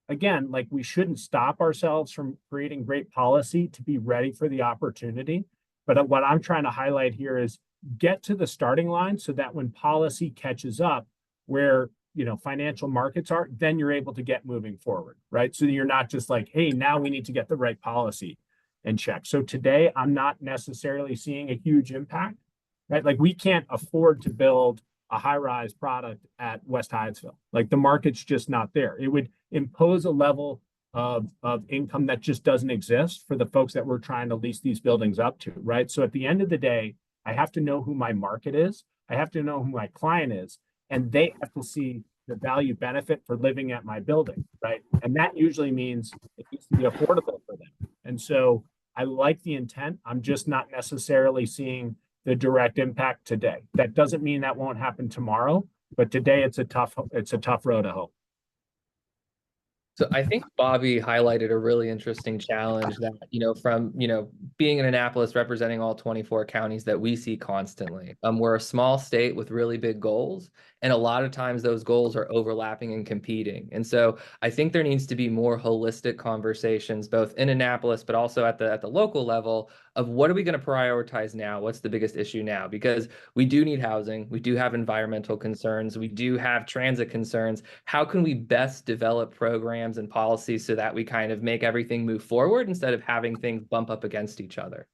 Speaker 11: again, we shouldn't stop ourselves from creating great policy to be ready for the opportunity. But what I'm trying to highlight here is get to the starting line so that when policy catches up where, financial markets are, then you're able to get moving forward, right? So you're not just like, hey, now we need to get the right policy in check. So today I'm not necessarily seeing a huge impact, right? We can't afford to build a high-rise product at West Hyattsville. The market's just not there. It would impose a level of income that just doesn't exist for the folks that we're trying to lease these buildings up to, right? So at the end of the day, I have to know who my market is. I have to know who my client is, and they have to see the value benefit for living at my building, right? And that usually means it needs to be affordable for them. And so I like the intent. I'm just not necessarily seeing the direct impact today. That doesn't mean that won't happen tomorrow, but today it's a tough road to hoe.
Speaker 9: So I think Bobby highlighted a really interesting challenge that, from, being in Annapolis, representing all 24 counties, that we see constantly. We're a small state with really big goals, and a lot of times those goals are overlapping and competing. And so I think there needs to be more holistic conversations, both in Annapolis, but also at the local level, of what are we going to prioritize now? What's the biggest issue now? Because we do need housing, we do have environmental concerns, we do have transit concerns. How can we best develop programs and policies so that we kind of make everything move forward instead of having things bump up against each other?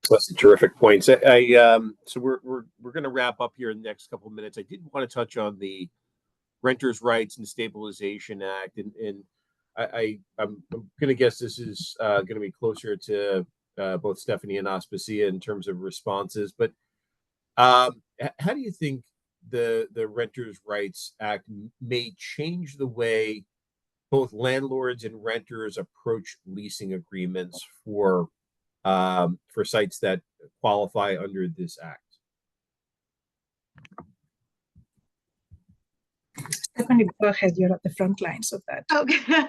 Speaker 3: That's a terrific point. So we're going to wrap up here in the next couple of minutes. I did want to touch on the Renters' Rights and Stabilization Act, and I'm going to guess this is going to be closer to both Stephanie and Aspasia in terms of responses. But how do you think the Renters' Rights Act may change the way both landlords and renters approach leasing agreements for sites that qualify under this act?
Speaker 8: Stephanie, go ahead. You're at the front lines of that.
Speaker 10: Okay.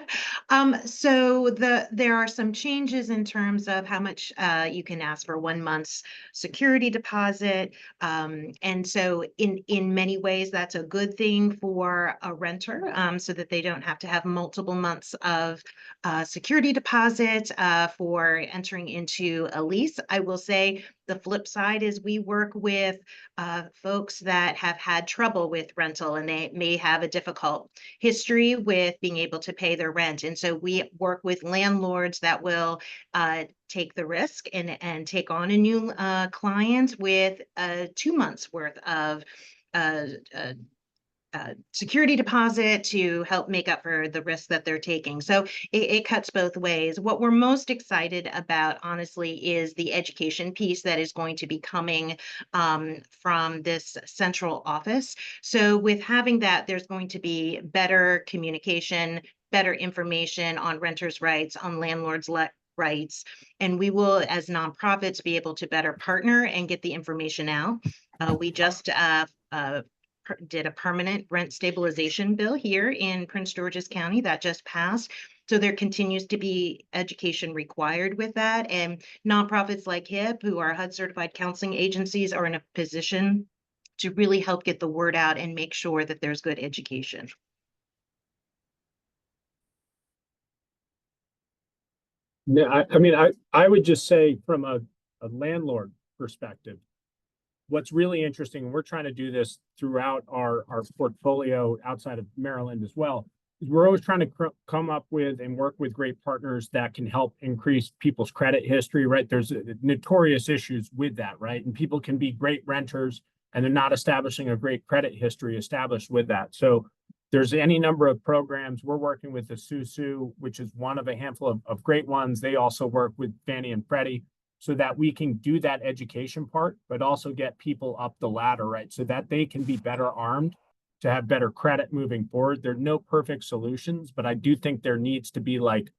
Speaker 10: So there are some changes in terms of how much you can ask for 1 month's security deposit. And so in many ways, that's a good thing for a renter, so that they don't have to have multiple months of security deposit for entering into a lease. I will say the flip side is we work with folks that have had trouble with rental, and they may have a difficult history with being able to pay their rent. And so we work with landlords that will take the risk and take on a new client with 2 months worth of security deposit to help make up for the risk that they're taking. So it cuts both ways. What we're most excited about, honestly, is the education piece that is going to be coming from this central office. So with having that, there's going to be better communication, better information on renters' rights, on landlords' rights, and we will, as nonprofits, be able to better partner and get the information out. We just did a permanent rent stabilization bill here in Prince George's County that just passed. So there continues to be education required with that. And nonprofits like HIP, who are HUD certified counseling agencies, are in a position to really help get the word out and make sure that there's good education.
Speaker 11: Yeah, I would just say from a landlord perspective, what's really interesting, and we're trying to do this throughout our portfolio outside of Maryland as well, we're always trying to come up with and work with great partners that can help increase people's credit history, right? There's notorious issues with that, right? And people can be great renters and they're not establishing a great credit history established with that. So there's any number of programs. We're working with the SUSU, which is one of a handful of great ones. They also work with Fannie and Freddie so that we can do that education part, but also get people up the ladder, right? So that they can be better armed to have better credit moving forward. There are no perfect solutions, but I do think there needs to be like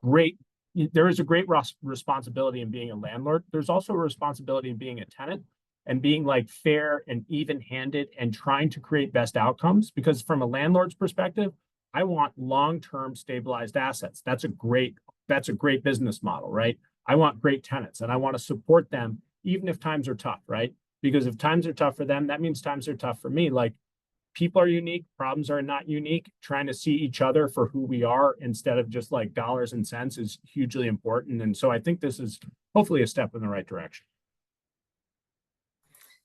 Speaker 11: there is a great responsibility in being a landlord. There's also a responsibility in being a tenant and being like fair and even-handed and trying to create best outcomes. Because from a landlord's perspective, I want long-term stabilized assets. That's a great business model, right? I want great tenants and I want to support them even if times are tough, right? Because if times are tough for them, that means times are tough for me. Like, people are unique, problems are not unique. Trying to see each other for who we are instead of just like dollars and cents is hugely important. And so I think this is hopefully a step in the right direction.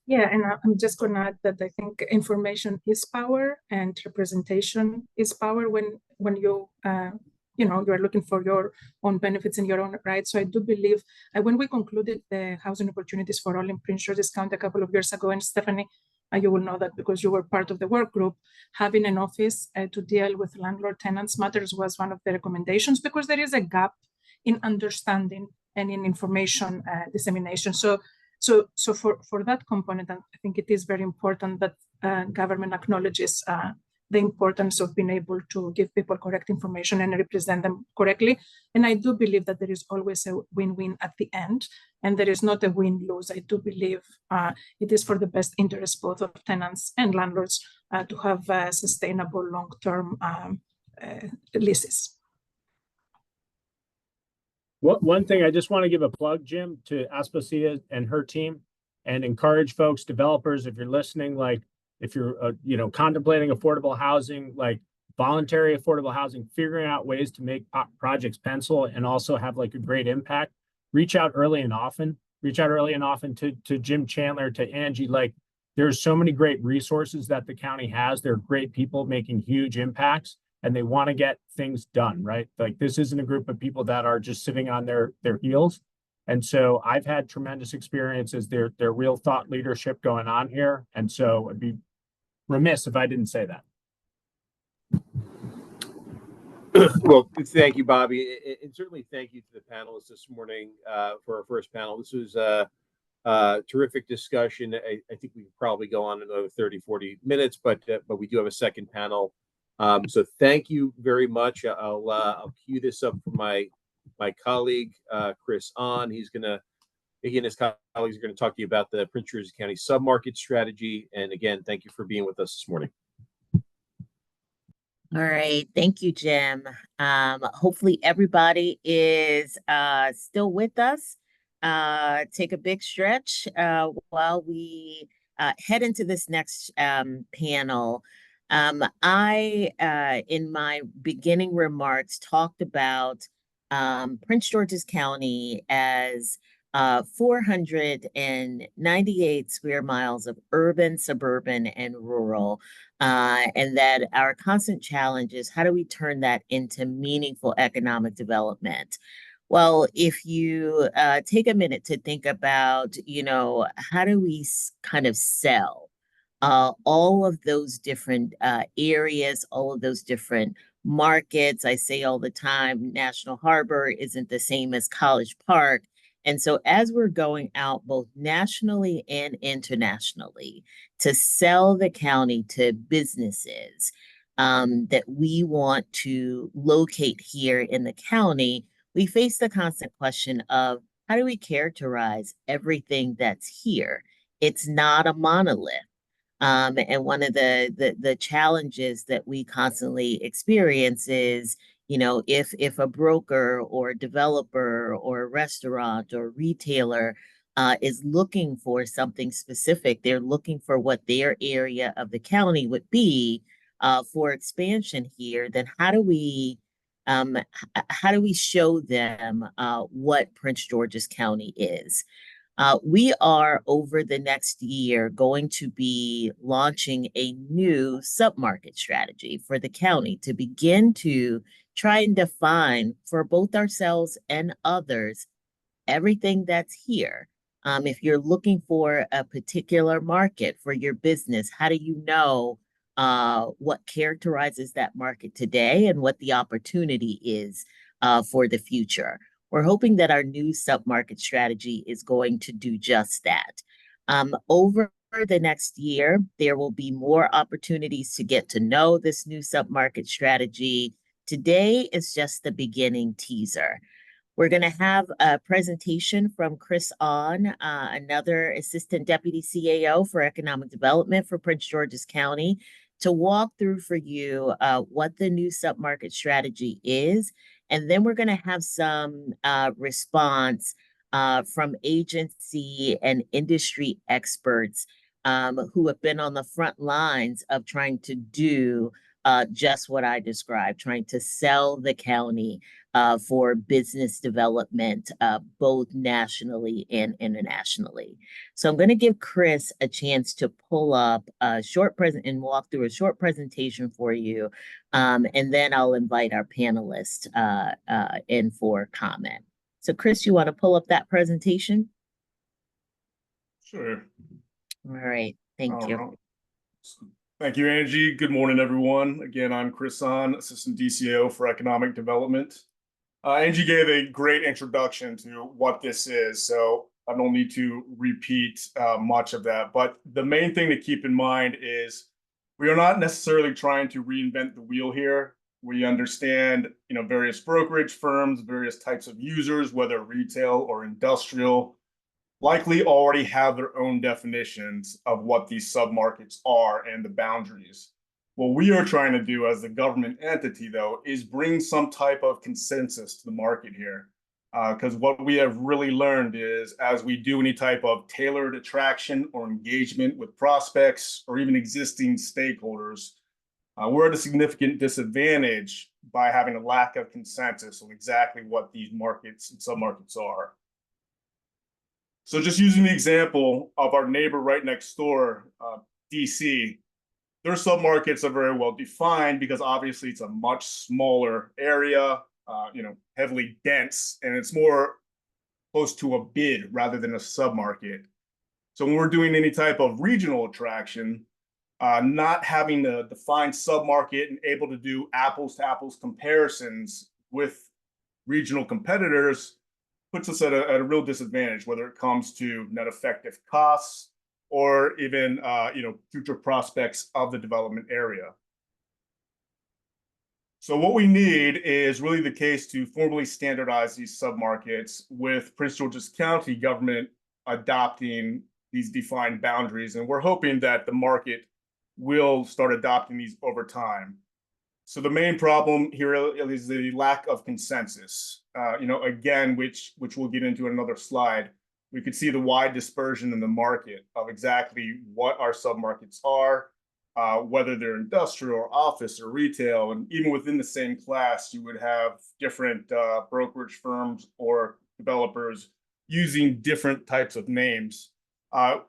Speaker 8: Yeah, and I'm just going to add that I think information is power and representation is power when you you're looking for your own benefits and your own rights. So I do believe when we concluded the housing opportunities for all in Prince George's County a couple of years ago, and Stephanie, you will know that because you were part of the work group, having an office to deal with landlord tenants matters was one of the recommendations because there is a gap in understanding and in information dissemination. So for that component, I think it is very important that government acknowledges the importance of being able to give people correct information and represent them correctly. And I do believe that there is always a win-win at the end, and there is not a win-lose. I do believe it is for the best interest both of tenants and landlords to have sustainable long-term leases.
Speaker 11: One thing I just want to give a plug, Jim, to Aspasia and her team, and encourage folks, developers, if you're listening, like if you're contemplating affordable housing, like voluntary affordable housing, figuring out ways to make projects pencil and also have like a great impact. Reach out early and often. Reach out early and often to Jim Chandler, to Angie. Like, there's so many great resources that the county has. They're great people making huge impacts, and they want to get things done, right? Like, this isn't a group of people that are just sitting on their heels. And so I've had tremendous experiences. They're real thought leadership going on here. And so I'd be remiss if I didn't say that.
Speaker 3: Well, thank you, Bobby. And certainly thank you to the panelists this morning for our first panel. This was a terrific discussion. I think we could probably go on another 30, 40 minutes, but we do have a second panel. So thank you very much. I'll cue this up for my colleague, Chris On. He and his colleagues are going to talk to you about the Prince George's County submarket strategy. And again, thank you for being with us this morning.
Speaker 2: All right. Thank you, Jim. Hopefully everybody is still with us. Take a big stretch while we head into this next panel. I, in my beginning remarks, talked about Prince George's County as 498 square miles of urban, suburban, and rural, and that our constant challenge is how do we turn that into meaningful economic development? Well, if you take a minute to think about, how do we kind of sell all of those different areas, all of those different markets. I say all the time, National Harbor isn't the same as College Park. And so as we're going out both nationally and internationally to sell the county to businesses that we want to locate here in the county, we face the constant question of how do we characterize everything that's here? It's not a monolith. And one of the challenges that we constantly experience is, if a broker or a developer or a restaurant or retailer is looking for something specific, they're looking for what their area of the county would be for expansion here, then how do we show them what Prince George's County is? We are over the next year going to be launching a new submarket strategy for the county to begin to try and define for both ourselves and others everything that's here. If you're looking for a particular market for your business, how do you know what characterizes that market today and what the opportunity is for the future? We're hoping that our new submarket strategy is going to do just that. Over the next year, there will be more opportunities to get to know this new submarket strategy. Today is just the beginning teaser. We're going to have a presentation from Chris On, another Assistant Deputy CAO for Economic Development for Prince George's County, to walk through for you what the new submarket strategy is. And then we're going to have some response from agency and industry experts who have been on the front lines of trying to do just what I described, trying to sell the county for business development, both nationally and internationally. So I'm going to give Chris a chance to pull up a short present and walk through a short presentation for you. And then I'll invite our panelists in for comment. So Chris, you want to pull up that presentation?
Speaker 12: Sure.
Speaker 2: All right, thank you.
Speaker 12: Right. Thank you, Angie. Good morning, everyone. Again, I'm Chris On, Assistant DCO for Economic Development. Angie gave a great introduction to what this is, so I don't need to repeat much of that. But the main thing to keep in mind is we are not necessarily trying to reinvent the wheel here. We understand, various brokerage firms, various types of users, whether retail or industrial, likely already have their own definitions of what these submarkets are and the boundaries. What we are trying to do as the government entity, though, is bring some type of consensus to the market here. Because what we have really learned is as we do any type of tailored attraction or engagement with prospects or even existing stakeholders, we're at a significant disadvantage by having a lack of consensus on exactly what these markets and submarkets are. So just using the example of our neighbor right next door, DC, their submarkets are very well defined because obviously it's a much smaller area, heavily dense, and it's more close to a bid rather than a submarket. So when we're doing any type of regional attraction, not having the defined submarket and able to do apples to apples comparisons with regional competitors puts us at a real disadvantage, whether it comes to net effective costs or even future prospects of the development area. So what we need is really the case to formally standardize these submarkets with Prince George's County government adopting these defined boundaries. And we're hoping that the market will start adopting these over time. So the main problem here is the lack of consensus. Again, which we'll get into in another slide. We could see the wide dispersion in the market of exactly what our submarkets are, whether they're industrial or office or retail, and even within the same class, you would have different brokerage firms or developers using different types of names.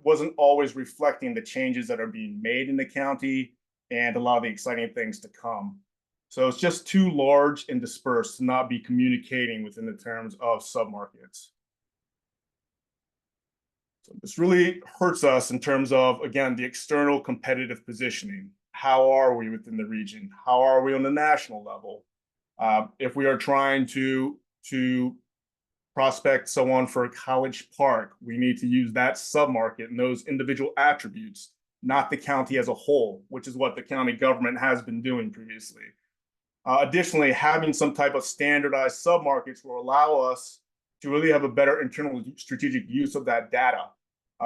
Speaker 12: Wasn't always reflecting the changes that are being made in the county and a lot of the exciting things to come. So it's just too large and dispersed to not be communicating within the terms of submarkets. So this really hurts us in terms of, again, the external competitive positioning. How are we within the region? How are we on the national level? If we are trying to prospect someone for College Park, we need to use that submarket and those individual attributes, not the county as a whole, which is what the county government has been doing previously. Additionally, having some type of standardized submarkets will allow us to really have a better internal strategic use of that data.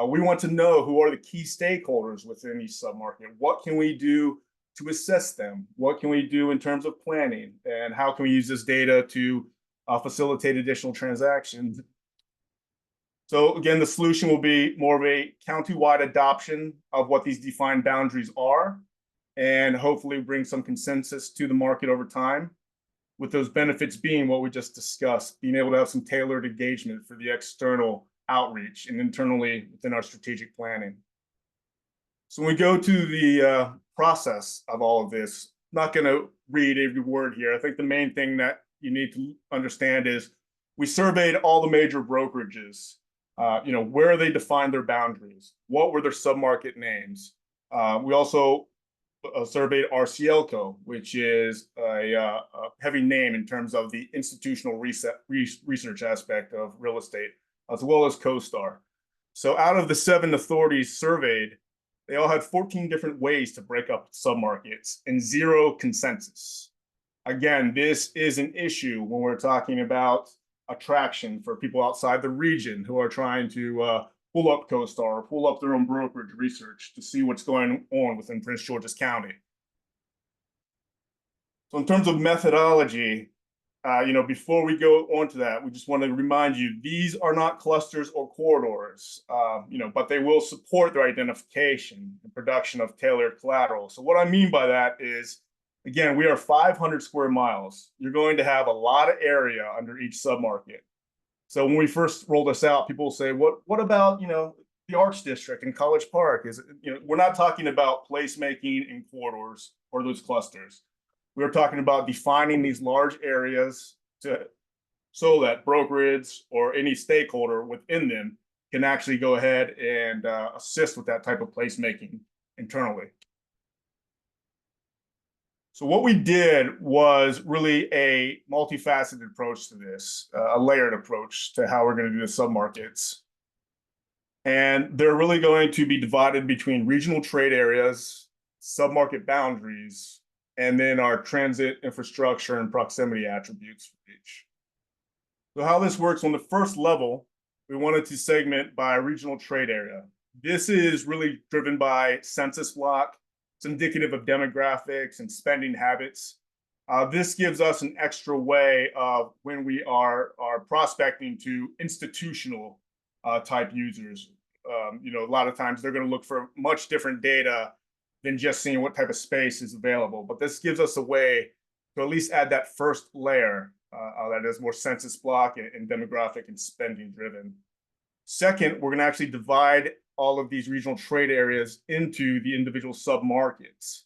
Speaker 12: We want to know who are the key stakeholders within each submarket. What can we do to assess them? What can we do in terms of planning? And how can we use this data to facilitate additional transactions? So again, the solution will be more of a county-wide adoption of what these defined boundaries are, and hopefully bring some consensus to the market over time, with those benefits being what we just discussed, being able to have some tailored engagement for the external outreach and internally within our strategic planning. So when we go to the process of all of this, I'm not going to read every word here. I think the main thing that you need to understand is we surveyed all the major brokerages, where they defined their boundaries, what were their submarket names. We also surveyed RCLCO, which is a heavy name in terms of the institutional research aspect of real estate, as well as CoStar. So out of the 7 authorities surveyed, they all had 14 different ways to break up submarkets and 0 consensus. Again, this is an issue when we're talking about attraction for people outside the region who are trying to pull up CoStar or pull up their own brokerage research to see what's going on within Prince George's County. So in terms of methodology, before we go on to that, we just want to remind you, these are not clusters or corridors, but they will support their identification and production of tailored collateral. So what I mean by that is, again, we are 500 square miles. You're going to have a lot of area under each submarket. So when we first roll this out, people will say, what about, the Arts District in College Park? We're not talking about placemaking in corridors or those clusters. We're talking about defining these large areas so that brokerage or any stakeholder within them can actually go ahead and assist with that type of placemaking internally. So what we did was really a multifaceted approach to this, a layered approach to how we're going to do the submarkets. And they're really going to be divided between regional trade areas, submarket boundaries, and then our transit infrastructure and proximity attributes for each. So how this works, on the first level, we wanted to segment by regional trade area. This is really driven by census block. It's indicative of demographics and spending habits. This gives us an extra way of when we are prospecting to institutional type users. A lot of times they're going to look for much different data than just seeing what type of space is available. But this gives us a way to at least add that first layer that is more census block and demographic and spending driven. Second, we're going to actually divide all of these regional trade areas into the individual submarkets.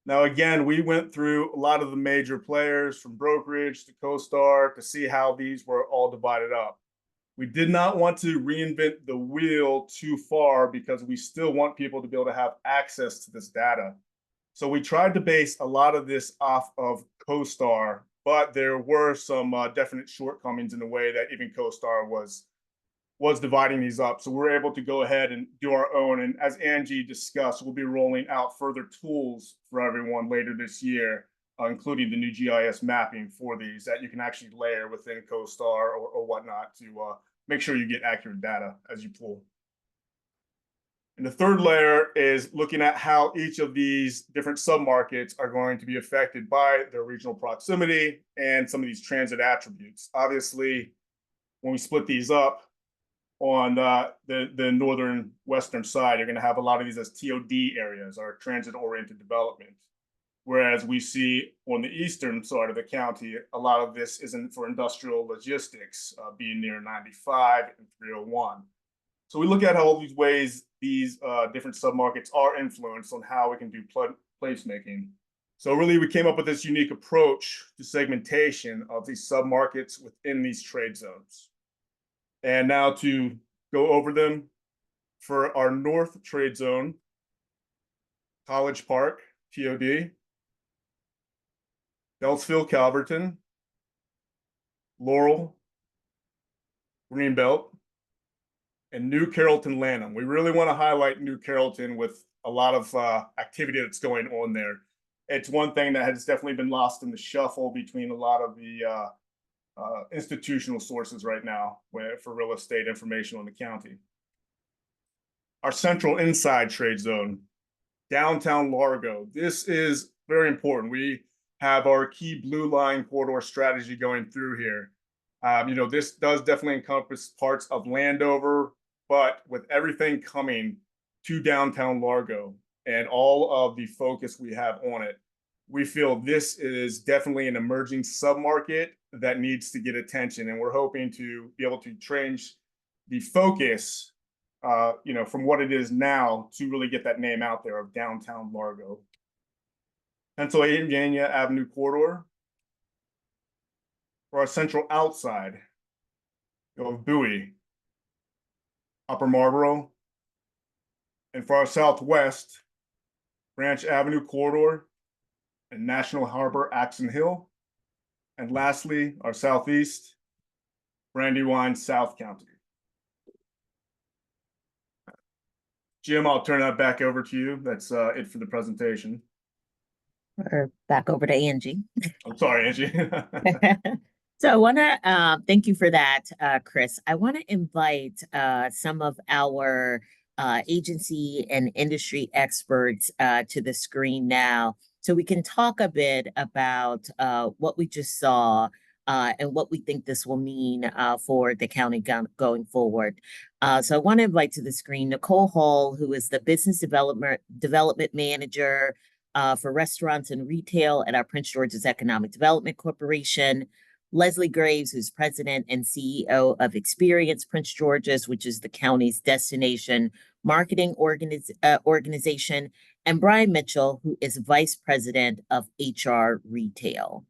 Speaker 12: Now, again, we went through a lot of the major players from brokerage to CoStar to see how these were all divided up. We did not want to reinvent the wheel too far because we still want people to be able to have access to this data. So we tried to base a lot of this off of CoStar, but there were some definite shortcomings in the way that even CoStar was dividing these up. So we're able to go ahead and do our own. And as Angie discussed, we'll be rolling out further tools for everyone later this year, including the new GIS mapping for these that you can actually layer within CoStar or whatnot to make sure you get accurate data as you pull. And the third layer is looking at how each of these different submarkets are going to be affected by their regional proximity and some of these transit attributes. Obviously, when we split these up on the northern western side, you're going to have a lot of these as TOD areas, or transit-oriented development. Whereas we see on the eastern side of the county, a lot of this isn't for industrial logistics, being near 95 and 301. So we look at how all these ways these different submarkets are influenced on how we can do placemaking. So really, we came up with this unique approach to segmentation of these submarkets within these trade zones. And now to go over them, for our north trade zone, College Park, TOD, Beltsville, Calverton, Laurel, Greenbelt, and New Carrollton, Lanham. We really want to highlight New Carrollton with a lot of activity that's going on there. It's one thing that has definitely been lost in the shuffle between a lot of the institutional sources right now for real estate information on the county. Our central inside trade zone, downtown Largo. This is very important. We have our key blue line corridor strategy going through here. This does definitely encompass parts of Landover, but with everything coming to downtown Largo and all of the focus we have on it, we feel this is definitely an emerging submarket that needs to get attention. And we're hoping to be able to change the focus, from what it is now to really get that name out there of downtown Largo. Pennsylvania Avenue corridor. For our central outside, of Bowie, Upper Marlboro, and for our southwest, Branch Avenue corridor and National Harbor, Axon Hill, and lastly, our southeast, Brandywine, South County. Jim, I'll turn that back over to you. That's it for the presentation.
Speaker 2: Or back over to Angie.
Speaker 12: I'm sorry, Angie.
Speaker 2: So I want to thank you for that, Chris. I want to invite some of our agency and industry experts to the screen now, so we can talk a bit about what we just saw and what we think this will mean for the county going forward. So I want to invite to the screen Nicole Hall, who is the Business Development Manager for Restaurants and Retail at our Prince George's Economic Development Corporation. Leslie Graves, who's president and CEO of Experience Prince George's, which is the county's destination marketing organization, and Brian Mitchell, who is vice president of HR Retail.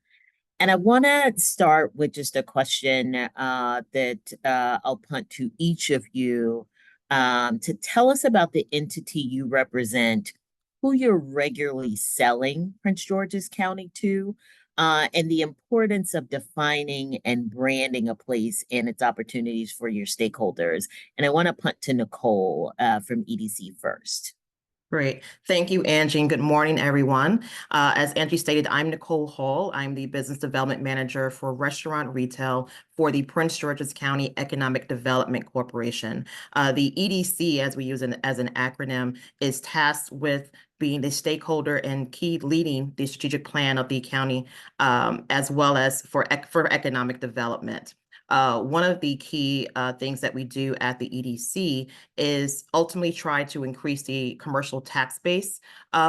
Speaker 2: And I want to start with just a question that I'll punt to each of you to tell us about the entity you represent, who you're regularly selling Prince George's County to, and the importance of defining and branding a place and its opportunities for your stakeholders. And I want to punt to Nicole from EDC first.
Speaker 13: Great. Thank you, Angie, and good morning, everyone. As Angie stated, I'm Nicole Hall. I'm the Business Development Manager for Restaurant Retail for the Prince George's County Economic Development Corporation. The EDC, as we use as an acronym, is tasked with being the stakeholder and key leading the strategic plan of the county, as well as for economic development. One of the key things that we do at the EDC is ultimately try to increase the commercial tax base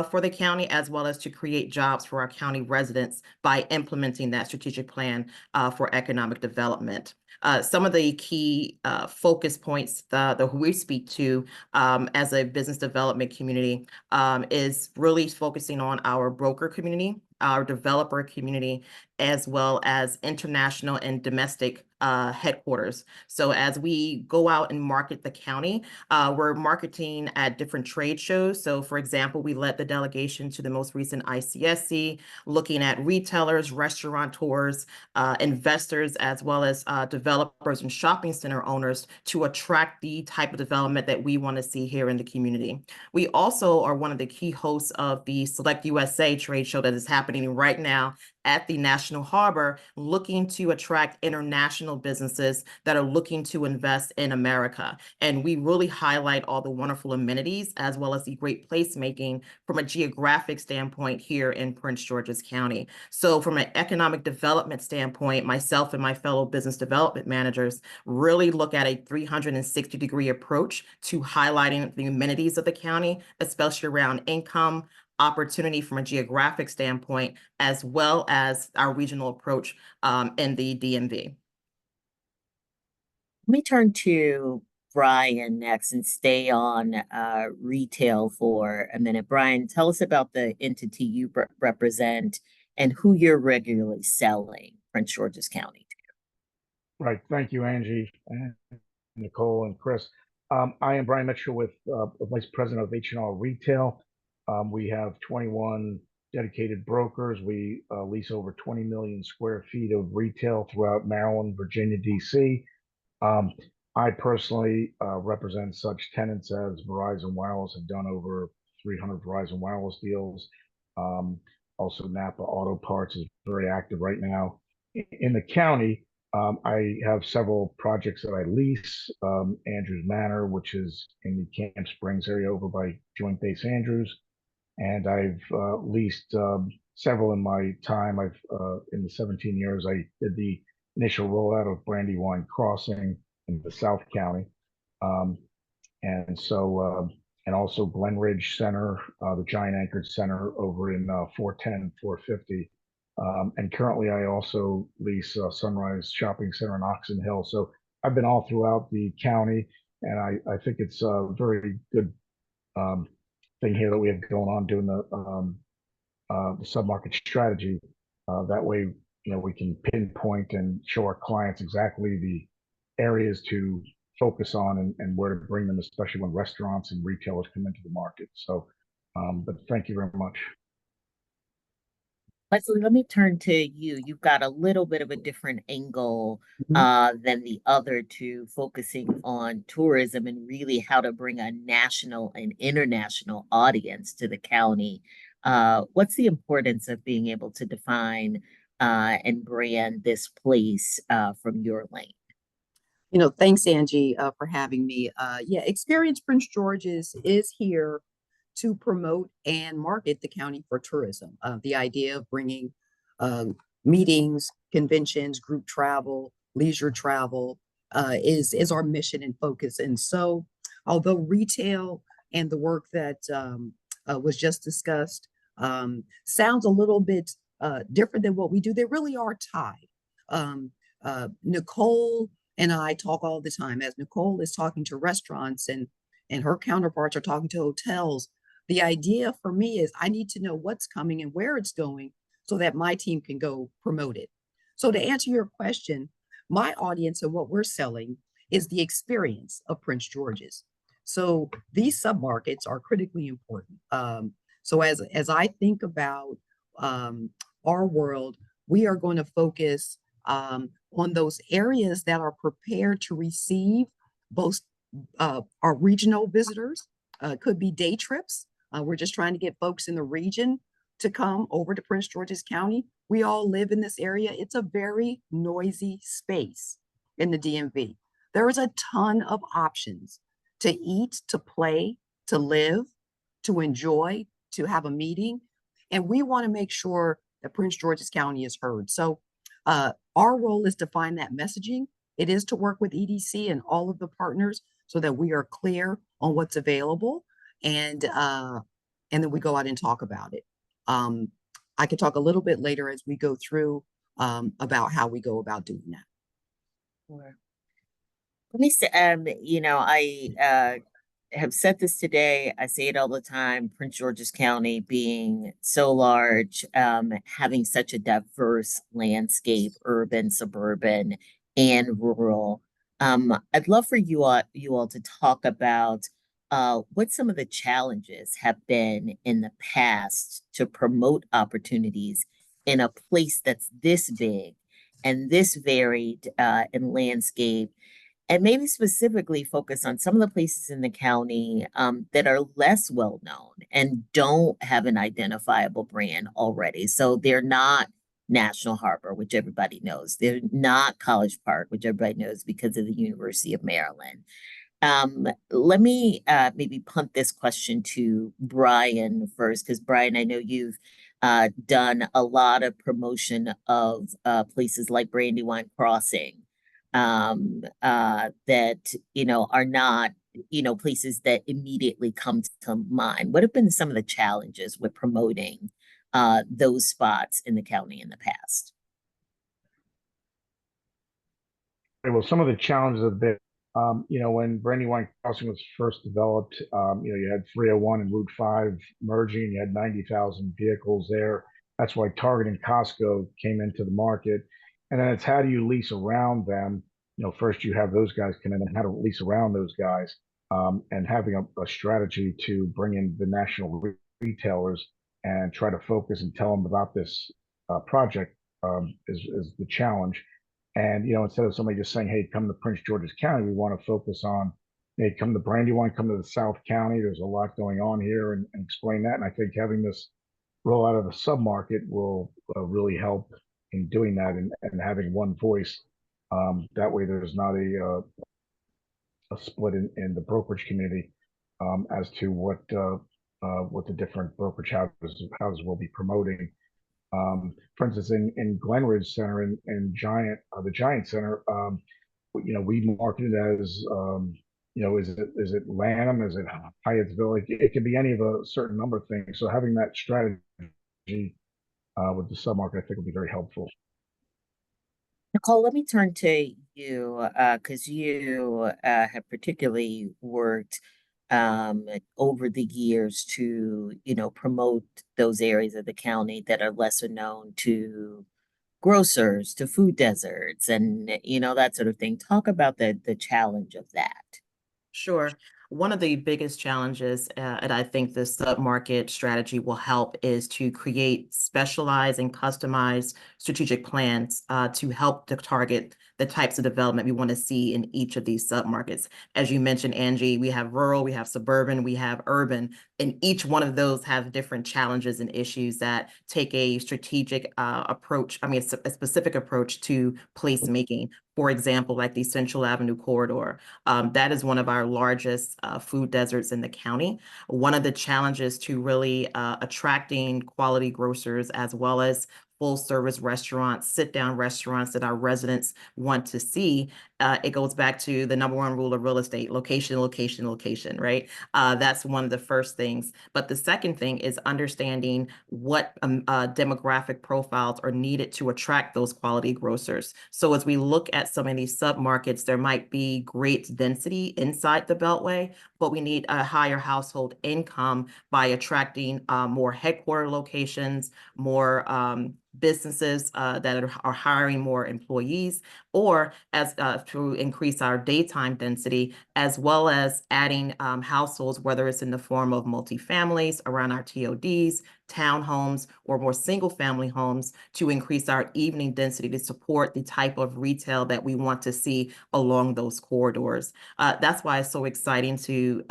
Speaker 13: for the county, as well as to create jobs for our county residents by implementing that strategic plan for economic development. Some of the key focus points that we speak to as a business development community is really focusing on our broker community, our developer community, as well as international and domestic headquarters. So as we go out and market the county, we're marketing at different trade shows. So for example, we led the delegation to the most recent ICSC, looking at retailers, restaurateurs, investors, as well as developers and shopping center owners to attract the type of development that we want to see here in the community. We also are one of the key hosts of the Select USA trade show that is happening right now at the National Harbor, looking to attract international businesses that are looking to invest in America. And we really highlight all the wonderful amenities as well as the great placemaking from a geographic standpoint here in Prince George's County. So from an economic development standpoint, myself and my fellow business development managers really look at a 360-degree approach to highlighting the amenities of the county, especially around income, opportunity from a geographic standpoint, as well as our regional approach in the DMV.
Speaker 2: Let me turn to Brian next and stay on retail for a minute. Brian, tell us about the entity you represent and who you're regularly selling Prince George's County to.
Speaker 14: Right. Thank you, Angie, and Nicole, and Chris. I am Brian Mitchell with Vice President of H&R Retail. We have 21 dedicated brokers. We lease over 20 million square feet of retail throughout Maryland, Virginia, D.C. I personally represent such tenants as Verizon Wireless. Have done over 300 Verizon Wireless deals. Also, Napa Auto Parts is very active right now. In the county, I have several projects that I lease. Andrews Manor, which is in the Camp Springs area over by Joint Base Andrews. And I've leased several in my time. In the 17 years, I did the initial rollout of Brandywine Crossing in the South County. And also Glen Ridge Center, the Giant Anchored Center over in 410, 450. And currently I also lease Sunrise Shopping Center in Oxon Hill. So I've been all throughout the county, and I think it's a very good thing here that we have going on doing the submarket strategy. That way, we can pinpoint and show our clients exactly the areas to focus on and where to bring them, especially when restaurants and retailers come into the market. So, but thank you very much.
Speaker 2: Leslie, let me turn to you. You've got a little bit of a different angle than the other two, focusing on tourism and really how to bring a national and international audience to the county. What's the importance of being able to define and brand this place from your lane?
Speaker 15: Thanks, Angie, for having me. Yeah, Experience Prince George's is here to promote and market the county for tourism. The idea of bringing meetings, conventions, group travel, leisure travel is our mission and focus. And so, although retail and the work that was just discussed sounds a little bit different than what we do, they really are tied. Nicole and I talk all the time. As Nicole is talking to restaurants and her counterparts are talking to hotels, the idea for me is I need to know what's coming and where it's going so that my team can go promote it. So to answer your question, my audience and what we're selling is the experience of Prince George's. So these submarkets are critically important. So as I think about our world, we are going to focus on those areas that are prepared to receive both our regional visitors, could be day trips. We're just trying to get folks in the region to come over to Prince George's County. We all live in this area. It's a very noisy space in the DMV. There is a ton of options to eat, to play, to live, to enjoy, to have a meeting. And we want to make sure that Prince George's County is heard. So our role is to find that messaging. It is to work with EDC and all of the partners so that we are clear on what's available. And then we go out and talk about it. I could talk a little bit later as we go through about how we go about doing that.
Speaker 2: Sure. Let me say, I have said this today. I say it all the time. Prince George's County being so large, having such a diverse landscape, urban, suburban, and rural. I'd love for you all to talk about what some of the challenges have been in the past to promote opportunities in a place that's this big and this varied in landscape, and maybe specifically focus on some of the places in the county that are less well known and don't have an identifiable brand already. So they're not National Harbor, which everybody knows. They're not College Park, which everybody knows because of the University of Maryland. Let me maybe punt this question to Brian first, because Brian, I know you've done a lot of promotion of places like Brandywine Crossing that are not places that immediately come to mind. What have been some of the challenges with promoting those spots in the county in the past?
Speaker 14: Well, some of the challenges have been, when Brandywine Crossing was first developed, you had 301 and Route 5 merging, you had 90,000 vehicles there. That's why Target and Costco came into the market. And then it's how do you lease around them? First you have those guys come in and how to lease around those guys, and having a strategy to bring in the national retailers and try to focus and tell them about this project is the challenge. And, instead of somebody just saying, hey, come to Prince George's County, we want to focus on, hey, come to Brandywine, come to the South County. There's a lot going on here and explain that. And I think having this roll out of the submarket will really help in doing that and having one voice. That way there's not a split in the brokerage community as to what the different brokerage houses will be promoting. For instance, in Glenridge Center and the Giant Center, we market it as, is it Lanham? Is it Hyattsville? It could be any of a certain number of things. So having that strategy with the submarket, I think, will be very helpful.
Speaker 2: Nicole, let me turn to you because you have particularly worked over the years to, promote those areas of the county that are lesser known to grocers, to food deserts, and that sort of thing. Talk about the challenge of that.
Speaker 13: Sure. One of the biggest challenges, and I think this submarket strategy will help, is to create specialized and customized strategic plans to help to target the types of development we want to see in each of these submarkets. As you mentioned, Angie, we have rural, we have suburban, we have urban, and each one of those have different challenges and issues that take a strategic approach, a specific approach to placemaking. For example, like the Central Avenue corridor. That is one of our largest food deserts in the county. One of the challenges to really attracting quality grocers as well as full service restaurants, sit down restaurants that our residents want to see. It goes back to the number one rule of real estate: location, location, location, right? That's one of the first things. But the second thing is understanding what demographic profiles are needed to attract those quality grocers. So as we look at some of these submarkets, there might be great density inside the Beltway, but we need a higher household income by attracting more headquarter locations, more businesses that are hiring more employees, or as to increase our daytime density, as well as adding households, whether it's in the form of multifamilies around our TODs, townhomes, or more single family homes, to increase our evening density to support the type of retail that we want to see along those corridors. That's why it's so exciting to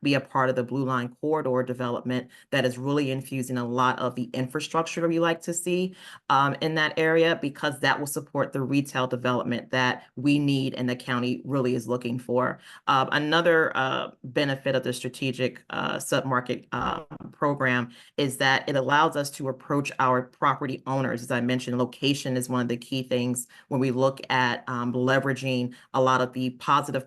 Speaker 13: be a part of the Blue Line corridor development that is really infusing a lot of the infrastructure that we like to see in that area, because that will support the retail development that we need and the county really is looking for. Another benefit of the strategic submarket program is that it allows us to approach our property owners. As I mentioned, location is one of the key things when we look at leveraging a lot of the positive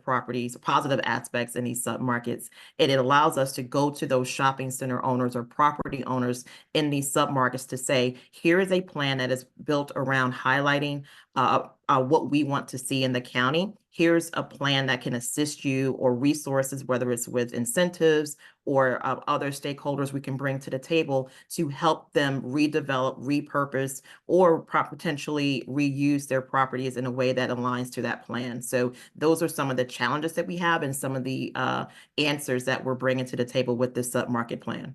Speaker 13: aspects in these submarkets. It allows us to go to those shopping center owners or property owners in these submarkets to say, here is a plan that is built around highlighting what we want to see in the county. Here's a plan that can assist you, or resources, whether it's with incentives or other stakeholders we can bring to the table to help them redevelop, repurpose, or potentially reuse their properties in a way that aligns to that plan. So those are some of the challenges that we have and some of the answers that we're bringing to the table with this submarket plan.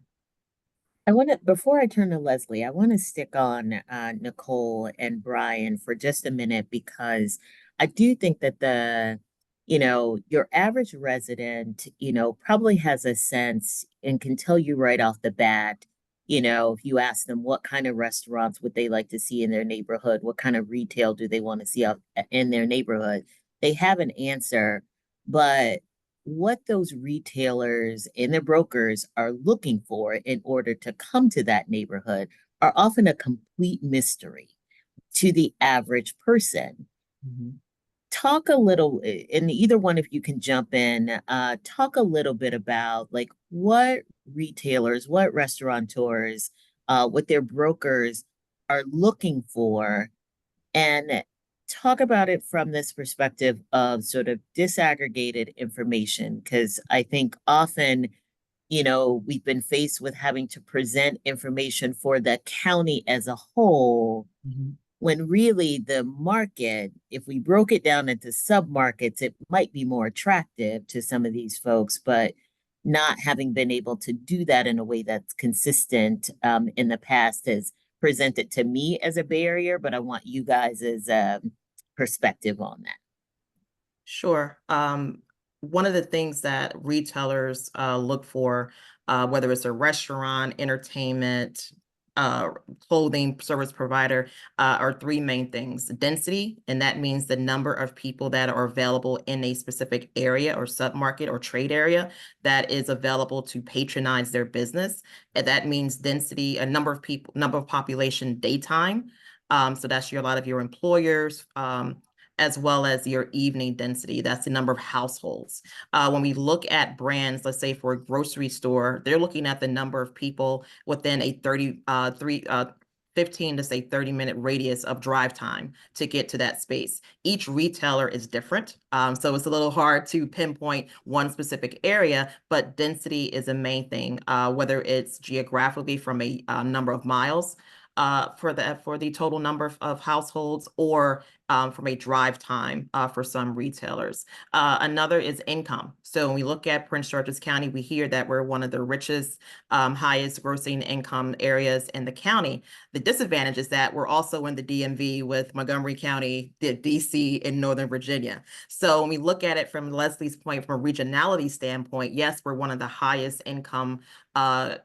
Speaker 2: Before I turn to Leslie, I want to stick on Nicole and Brian for just a minute, because I do think that your average resident, probably has a sense and can tell you right off the bat, if you ask them what kind of restaurants would they like to see in their neighborhood, what kind of retail do they want to see in their neighborhood, they have an answer, but what those retailers and their brokers are looking for in order to come to that neighborhood are often a complete mystery to the average person.
Speaker 13: Mm-hmm.
Speaker 2: Talk a little, and either one of you can jump in, talk a little bit about like what retailers, what restaurateurs, what their brokers are looking for, and talk about it from this perspective of sort of disaggregated information, because I think often, we've been faced with having to present information for the county as a whole, when really the market, if we broke it down into submarkets, it might be more attractive to some of these folks, but not having been able to do that in a way that's consistent in the past has presented to me as a barrier, but I want you guys' perspective on that.
Speaker 13: Sure. One of the things that retailers look for, whether it's a restaurant, entertainment, clothing service provider, are three main things: density, and that means the number of people that are available in a specific area or submarket or trade area that is available to patronize their business. And that means density, a number of people, number of population daytime. So that's a lot of your employers, as well as your evening density. That's the number of households. When we look at brands, let's say for a grocery store, they're looking at the number of people within a 15 to say 30-minute radius of drive time to get to that space. Each retailer is different, so it's a little hard to pinpoint one specific area, but density is a main thing, whether it's geographically from a number of miles for the total number of households, or from a drive time for some retailers. Another is income. So when we look at Prince George's County, we hear that we're one of the richest, highest grossing income areas in the county. The disadvantage is that we're also in the DMV with Montgomery County, the DC, and Northern Virginia. So when we look at it from Leslie's point, from a regionality standpoint, yes, we're one of the highest income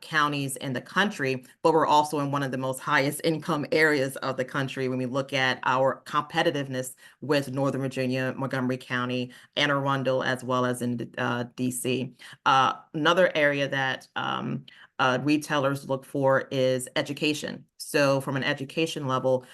Speaker 13: counties in the country, but we're also in one of the most highest income areas of the country when we look at our competitiveness with Northern Virginia, Montgomery County, Anne Arundel, as well as in DC. Another area that retailers look for is education. So from an education level,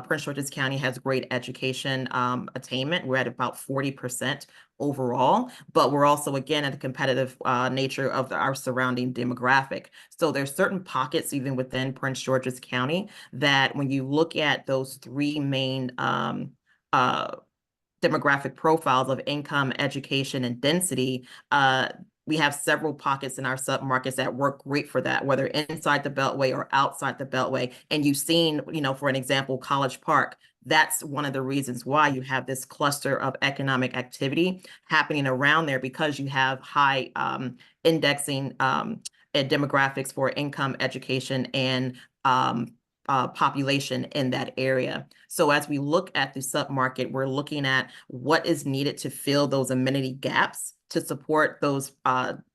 Speaker 13: Prince George's County has great education attainment. We're at about 40% overall, but we're also, again, at the competitive nature of our surrounding demographic. So there's certain pockets even within Prince George's County that when you look at those three main demographic profiles of income, education, and density, we have several pockets in our submarkets that work great for that, whether inside the Beltway or outside the Beltway. And you've seen, for an example, College Park. That's one of the reasons why you have this cluster of economic activity happening around there, because you have high indexing and demographics for income, education, and population in that area. So as we look at the submarket, we're looking at what is needed to fill those amenity gaps to support those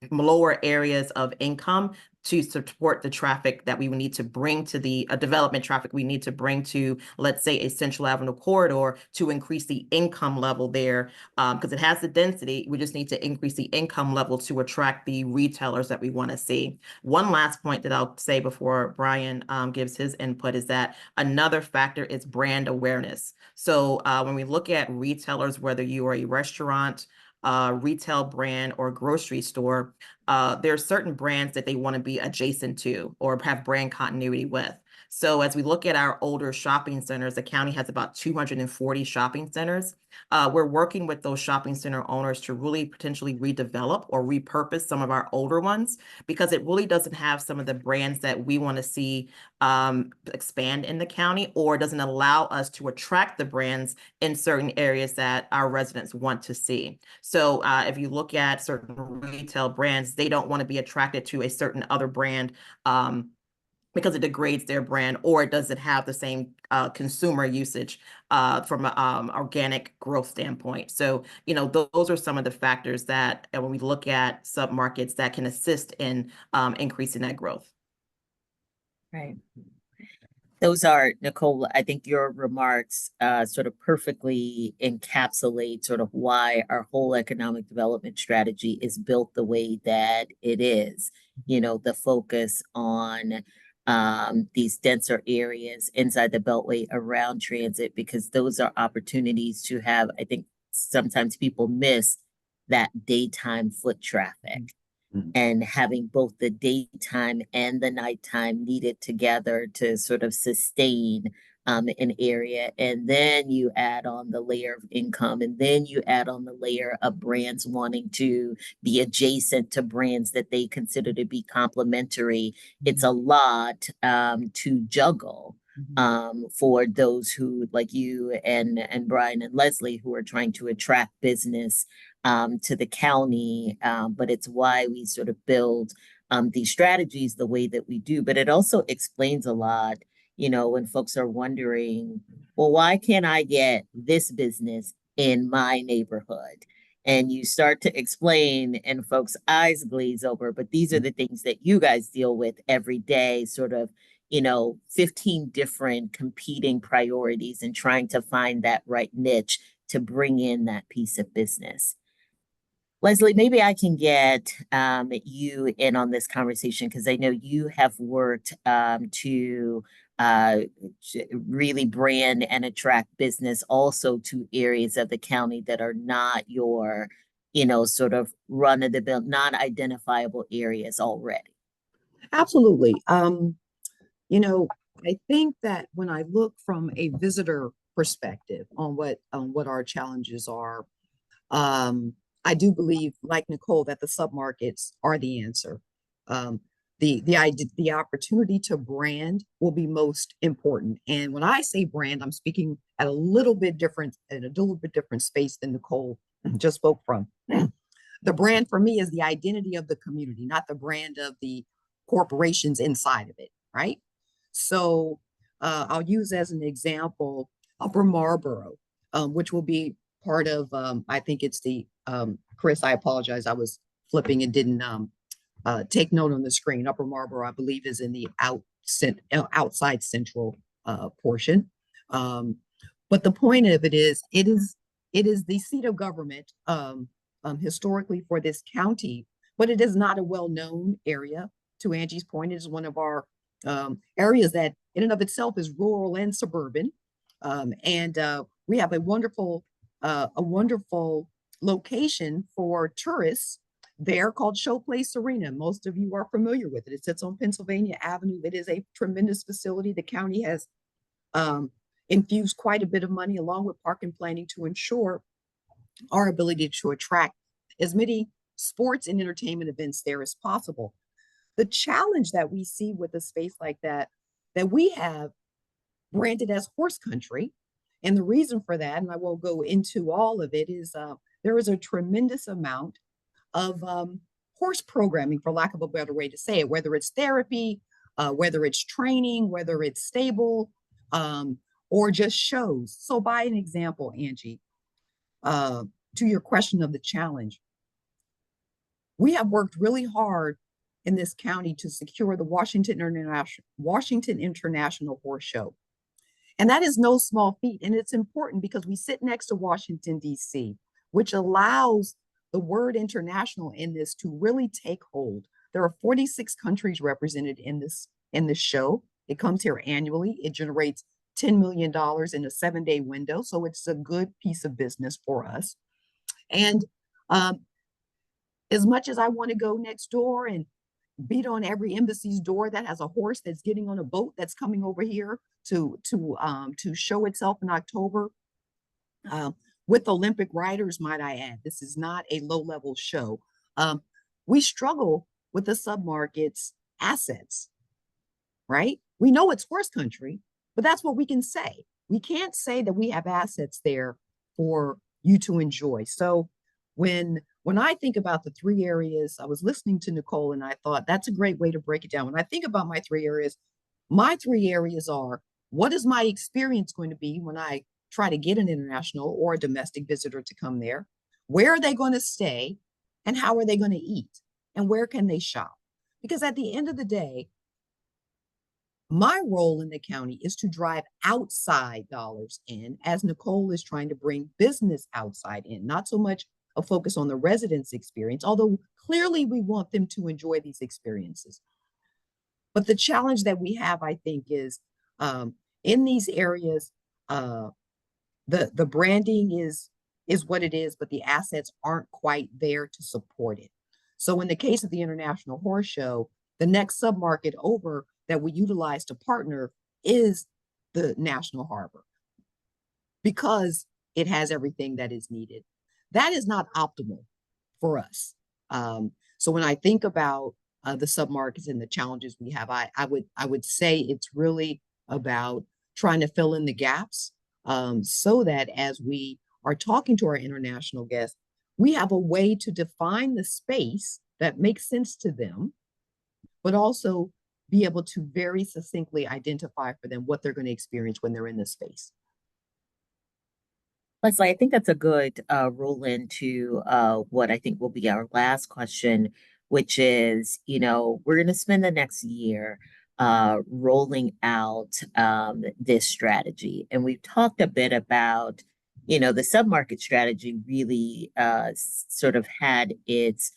Speaker 13: lower areas of income, to support the traffic that we would need to bring to the development traffic we need to bring to, let's say, a Central Avenue corridor to increase the income level there, because it has the density. We just need to increase the income level to attract the retailers that we want to see. One last point that I'll say before Brian gives his input is that another factor is brand awareness. So when we look at retailers, whether you are a restaurant, retail brand, or grocery store, there are certain brands that they want to be adjacent to or have brand continuity with. So as we look at our older shopping centers, the county has about 240 shopping centers. We're working with those shopping center owners to really potentially redevelop or repurpose some of our older ones, because it really doesn't have some of the brands that we want to see expand in the county, or doesn't allow us to attract the brands in certain areas that our residents want to see. So if you look at certain retail brands, they don't want to be attracted to a certain other brand because it degrades their brand, or it doesn't have the same consumer usage from an organic growth standpoint. So, those are some of the factors that when we look at submarkets that can assist in increasing that growth.
Speaker 2: Right. Those are, Nicole, I think your remarks sort of perfectly encapsulate sort of why our whole economic development strategy is built the way that it is. The focus on these denser areas inside the Beltway around transit, because those are opportunities to have, I think sometimes people miss that daytime foot traffic. And having both the daytime and the nighttime needed together to sort of sustain an area. And then you add on the layer of income, and then you add on the layer of brands wanting to be adjacent to brands that they consider to be complementary. It's a lot to juggle for those who, like you and Brian and Leslie, who are trying to attract business to the county, but it's why we sort of build these strategies the way that we do. But it also explains a lot, when folks are wondering, well, why can't I get this business in my neighborhood? And you start to explain and folks' eyes glaze over, but these are the things that you guys deal with every day, sort of, 15 different competing priorities and trying to find that right niche to bring in that piece of business. Leslie, maybe I can get you in on this conversation, because I know you have worked to really brand and attract business also to areas of the county that are not your, sort of run-of-the-mill, non-identifiable areas already.
Speaker 15: Absolutely. I think that when I look from a visitor perspective on what our challenges are, I do believe, like Nicole, that the submarkets are the answer. The opportunity to brand will be most important. And when I say brand, I'm speaking at a little bit different space than Nicole just spoke from. The brand for me is the identity of the community, not the brand of the corporations inside of it, right? So I'll use as an example Upper Marlboro, which will be part of, I think it's the, Chris, I apologize, I was flipping and didn't take note on the screen. Upper Marlboro, I believe, is in the outside central portion. But the point of it is the seat of government historically for this county, but it is not a well-known area. To Angie's point, it is one of our areas that in and of itself is rural and suburban. And we have a wonderful location for tourists there called Showplace Arena. Most of you are familiar with it. It sits on Pennsylvania Avenue. It is a tremendous facility. The county has infused quite a bit of money along with park and planning to ensure our ability to attract as many sports and entertainment events there as possible. The challenge that we see with a space like that we have branded as horse country, and the reason for that, and I won't go into all of it, is there is a tremendous amount of horse programming, for lack of a better way to say it, whether it's therapy, whether it's training, whether it's stable, or just shows. So by an example, Angie, to your question of the challenge, we have worked really hard in this county to secure the Washington International Horse Show. And that is no small feat. And it's important because we sit next to Washington, D.C., which allows the word international in this to really take hold. There are 46 countries represented in this show. It comes here annually. It generates $10 million in a 7-day window. So it's a good piece of business for us. And as much as I want to go next door and beat on every embassy's door that has a horse that's getting on a boat that's coming over here to show itself in October, with Olympic riders, might I add. This is not a low-level show. We struggle with the submarket's assets, right? We know it's horse country, but that's what we can say. We can't say that we have assets there for you to enjoy. So when I think about the 3 areas, I was listening to Nicole and I thought that's a great way to break it down. When I think about my 3 areas are, what is my experience going to be when I try to get an international or a domestic visitor to come there? Where are they going to stay? And how are they going to eat? And where can they shop? Because at the end of the day, my role in the county is to drive outside dollars in, as Nicole is trying to bring business outside in, not so much a focus on the residents' experience, although clearly we want them to enjoy these experiences. But the challenge that we have, I think, is in these areas, the branding is what it is, but the assets aren't quite there to support it. So in the case of the International Horse Show, the next submarket over that we utilize to partner is the National Harbor, because it has everything that is needed. That is not optimal for us. So when I think about the submarkets and the challenges we have, I would say it's really about trying to fill in the gaps, so that as we are talking to our international guests, we have a way to define the space that makes sense to them, but also be able to very succinctly identify for them what they're going to experience when they're in this space.
Speaker 2: Leslie, I think that's a good roll into what I think will be our last question, which is, we're going to spend the next year rolling out this strategy. And we've talked a bit about, the submarket strategy really sort of had its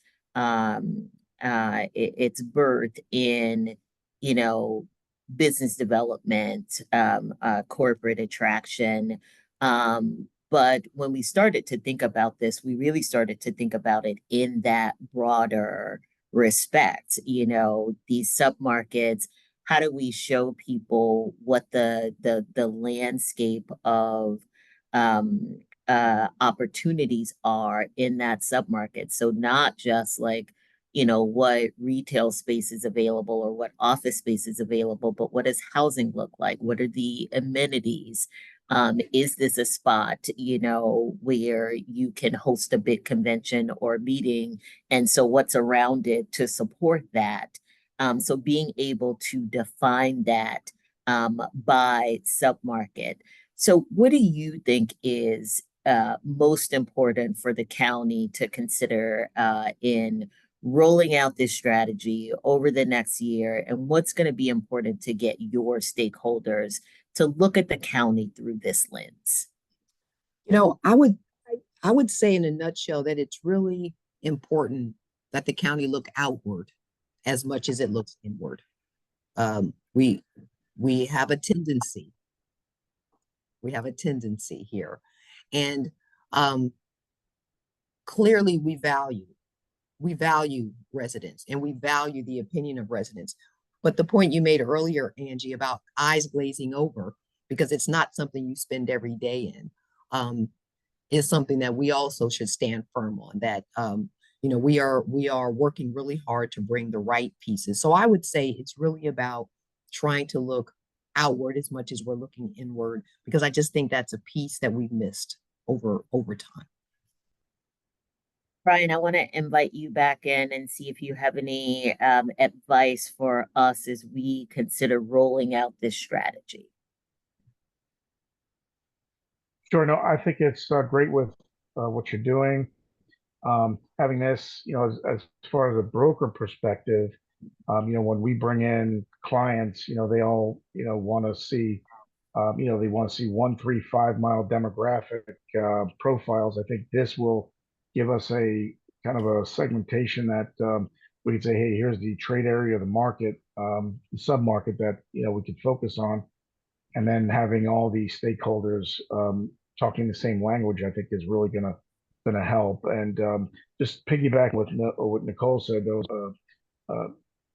Speaker 2: birth in, business development, corporate attraction. But when we started to think about this, we really started to think about it in that broader respect. These submarkets how do we show people what the landscape of opportunities are in that submarket? So not just like, you know, what retail space is available or what office space is available, but what does housing look like? What are the amenities? Is this a spot, you know, where you can host a big convention or meeting? And so what's around it to support that? So being able to define that by submarket. So what do you think is most important for the county to consider in rolling out this strategy over the next year? And what's going to be important to get your stakeholders to look at the county through this lens?
Speaker 15: You know, I would say in a nutshell that it's really important that the county look outward as much as it looks inward. We have a tendency. We have a tendency here. And clearly we value residents and we value the opinion of residents. But the point you made earlier, Angie, about eyes glazing over, because it's not something you spend every day in, is something that we also should stand firm on, that you know, we are working really hard to bring the right pieces. So I would say it's really about trying to look outward as much as we're looking inward, because I just think that's a piece that we've missed over time.
Speaker 2: Brian, I want to invite you back in and see if you have any advice for us as we consider rolling out this strategy.
Speaker 14: Sure. No, I think it's great with what you're doing. Having this, you know, as far as a broker perspective, you know, when we bring in clients, you know, they all, you know, want to see, you know, they want to see 1, 3, 5 mile demographic profiles. I think this will give us a kind of a segmentation that we could say, hey, here's the trade area of the market, sub-market that, you know, we could focus on. And then having all the stakeholders talking the same language, I think is really gonna help. And just piggyback with what Nicole said, those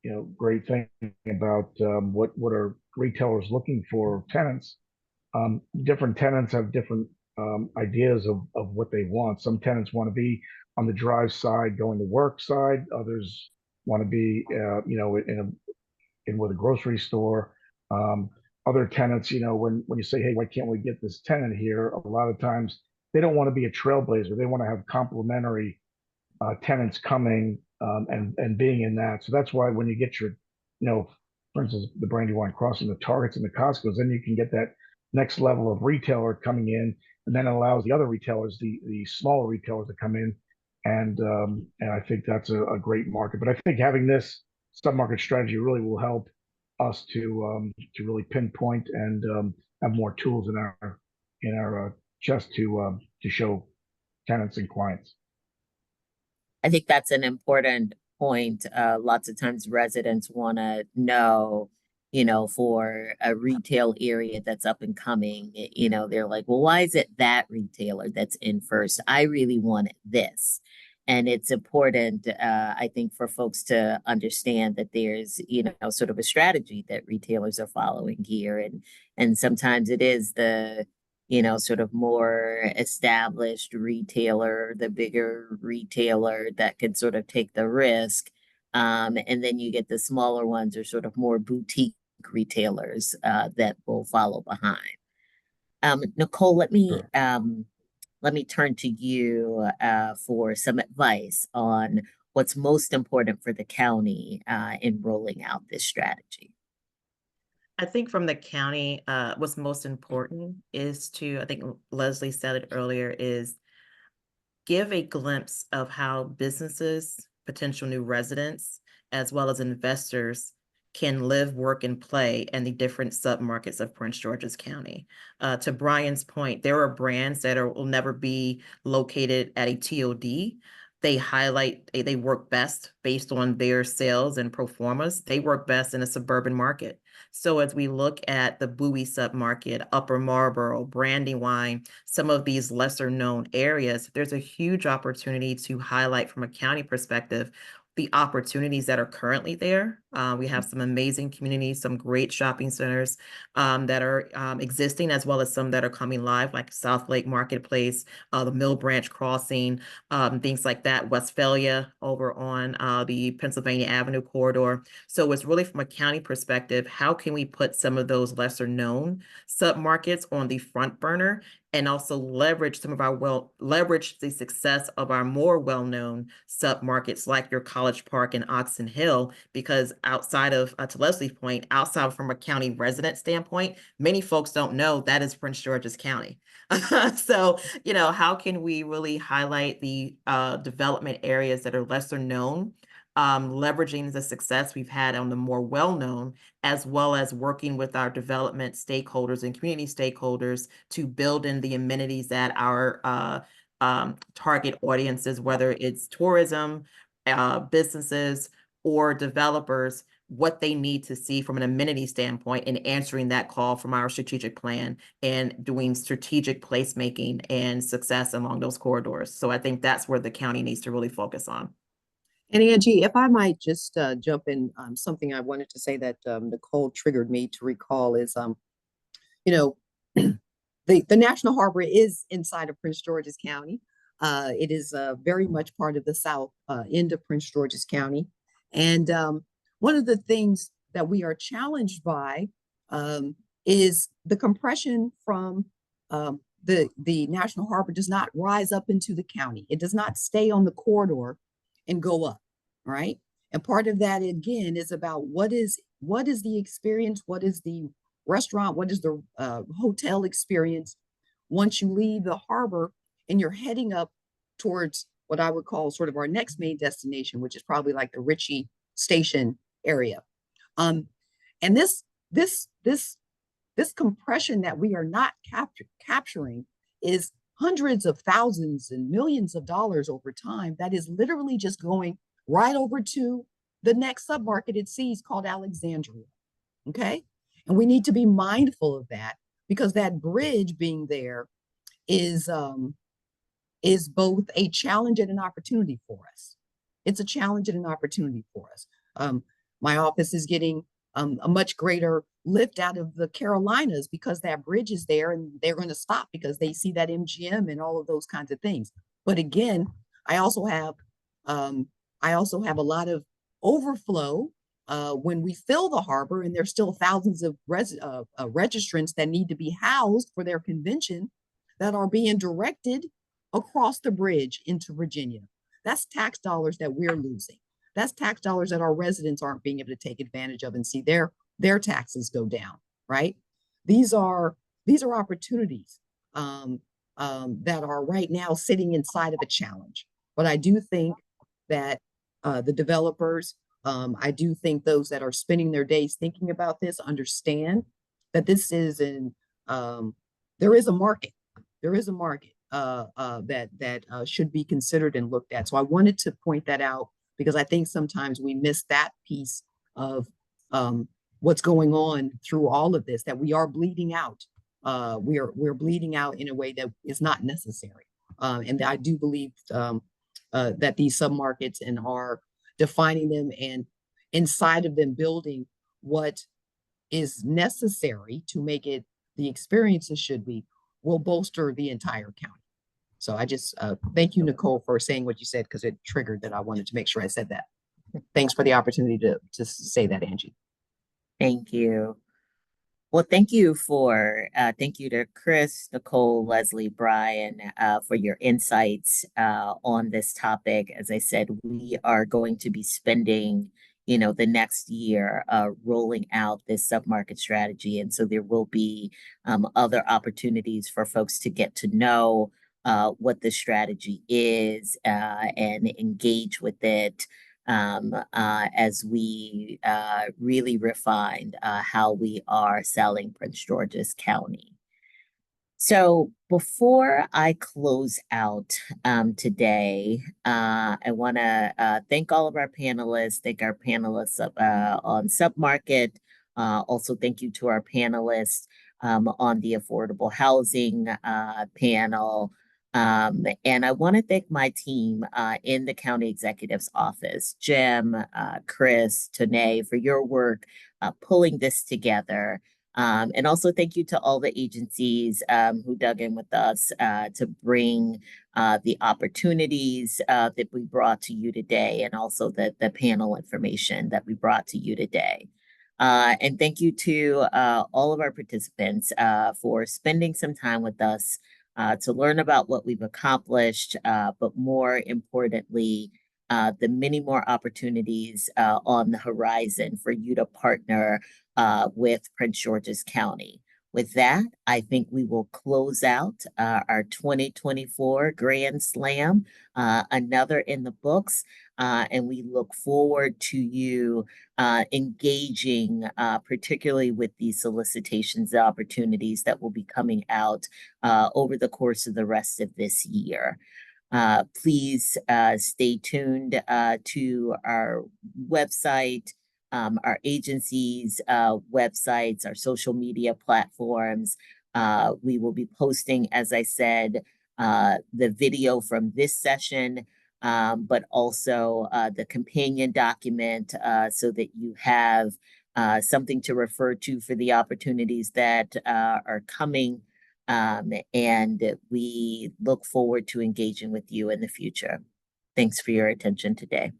Speaker 14: you know, great thing about what are retailers looking for tenants. Different tenants have different ideas of what they want. Some tenants want to be on the drive side, going to work side. Others want to be, you know, in with a grocery store. Other tenants, you know, when you say, hey, why can't we get this tenant here? A lot of times they don't want to be a trailblazer. They want to have complementary tenants coming and being in that. So that's why when you get your, you know, for instance, the Brandywine Crossing, the Targets and the Costco's, then you can get that next level of retailer coming in, and then it allows the other retailers, the smaller retailers, to come in, and I think that's a great market. But I think having this sub-market strategy really will help us to really pinpoint and have more tools in our chest to show tenants and clients.
Speaker 2: I think that's an important point. Lots of times residents want to know, you know, for a retail area that's up and coming, you know, they're like, well, why is it that retailer that's in first? I really want this. And it's important, I think, for folks to understand that there's, you know, sort of a strategy that retailers are following here. And sometimes it is the, you know, sort of more established retailer, the bigger retailer that can sort of take the risk. And then you get the smaller ones or sort of more boutique retailers that will follow behind. Nicole, let me turn to you for some advice on what's most important for the county in rolling out this strategy.
Speaker 13: I think from the county, what's most important is to, I think Leslie said it earlier, is give a glimpse of how businesses, potential new residents, as well as investors can live, work, and play in the different submarkets of Prince George's County. To Brian's point, there are brands that will never be located at a TOD. They highlight, they work best based on their sales and pro formas. They work best in a suburban market. So as we look at the Bowie submarket, Upper Marlboro, Brandywine, some of these lesser known areas, there's a huge opportunity to highlight from a county perspective the opportunities that are currently there We have some amazing communities, some great shopping centers that are existing, as well as some that are coming live, like South Lake Marketplace, the Mill Branch Crossing, things like that, Westphalia over on the Pennsylvania Avenue corridor. So it's really from a county perspective, how can we put some of those lesser known submarkets on the front burner and also leverage leverage the success of our more well-known submarkets like your College Park and Oxon Hill, because outside of, to Leslie's point, outside from a county resident standpoint, many folks don't know that is Prince George's County. So, you know, how can we really highlight the development areas that are lesser known, leveraging the success we've had on the more well-known, as well as working with our development stakeholders and community stakeholders to build in the amenities that our target audiences, whether it's tourism, businesses, or developers, what they need to see from an amenity standpoint in answering that call from our strategic plan and doing strategic placemaking and success along those corridors. So I think that's where the county needs to really focus on.
Speaker 15: And Angie, if I might just jump in, something I wanted to say that Nicole triggered me to recall is, you know, the National Harbor is inside of Prince George's County. It is very much part of the south end of Prince George's County. And one of the things that we are challenged by is the compression from the National Harbor does not rise up into the county. It does not stay on the corridor and go up, right? And part of that, again, is about what is the experience, what is the restaurant, what is the hotel experience once you leave the harbor and you're heading up towards what I would call sort of our next main destination, which is probably like the Ritchie Station area. And this compression that we are not capturing is hundreds of thousands and millions of dollars over time that is literally just going right over to the next submarket it sees called Alexandria. Okay. And we need to be mindful of that, because that bridge being there is both a challenge and an opportunity for us. It's a challenge and an opportunity for us. My office is getting a much greater lift out of the Carolinas because that bridge is there, and they're going to stop because they see that MGM and all of those kinds of things. But again, I also have a lot of overflow when we fill the harbor, and there's still thousands of registrants that need to be housed for their convention that are being directed across the bridge into Virginia. That's tax dollars that we're losing. That's tax dollars that our residents aren't being able to take advantage of and see their taxes go down, right? These are opportunities that are right now sitting inside of a challenge. But I do think that the developers, I do think those that are spending their days thinking about this understand that this is there is a market. There is a market that should be considered and looked at. So I wanted to point that out, because I think sometimes we miss that piece of what's going on through all of this, that we are bleeding out. We're bleeding out in a way that is not necessary. And I do believe that these submarkets and are defining them, and inside of them building what is necessary to make it the experiences should be, will bolster the entire county. So I just thank you, Nicole, for saying what you said, because it triggered that I wanted to make sure I said that. Thanks for the opportunity to say that, Angie.
Speaker 2: Thank you. Well, thank you to Chris, Nicole, Leslie, Brian, for your insights on this topic. As I said, we are going to be spending, the next year rolling out this submarket strategy. And so there will be other opportunities for folks to get to know what the strategy is and engage with it as we really refined how we are selling Prince George's County. So before I close out today, I want to thank all of our panelists, thank our panelists on submarket. Also, thank you to our panelists on the affordable housing panel. And I want to thank my team in the county executive's office, Jim, Chris, Tanae, for your work pulling this together. And also thank you to all the agencies who dug in with us to bring the opportunities that we brought to you today, and also the panel information that we brought to you today. And thank you to all of our participants for spending some time with us to learn about what we've accomplished, but more importantly, the many more opportunities on the horizon for you to partner with Prince George's County. With that, I think we will close out our 2024 Grand Slam, another in the books, and we look forward to you engaging, particularly with these solicitations and opportunities that will be coming out over the course of the rest of this year. Please stay tuned to our website, our agencies' websites, our social media platforms. We will be posting, as I said, the video from this session, but also the companion document so that you have something to refer to for the opportunities that are coming. And we look forward to engaging with you in the future. Thanks for your attention today.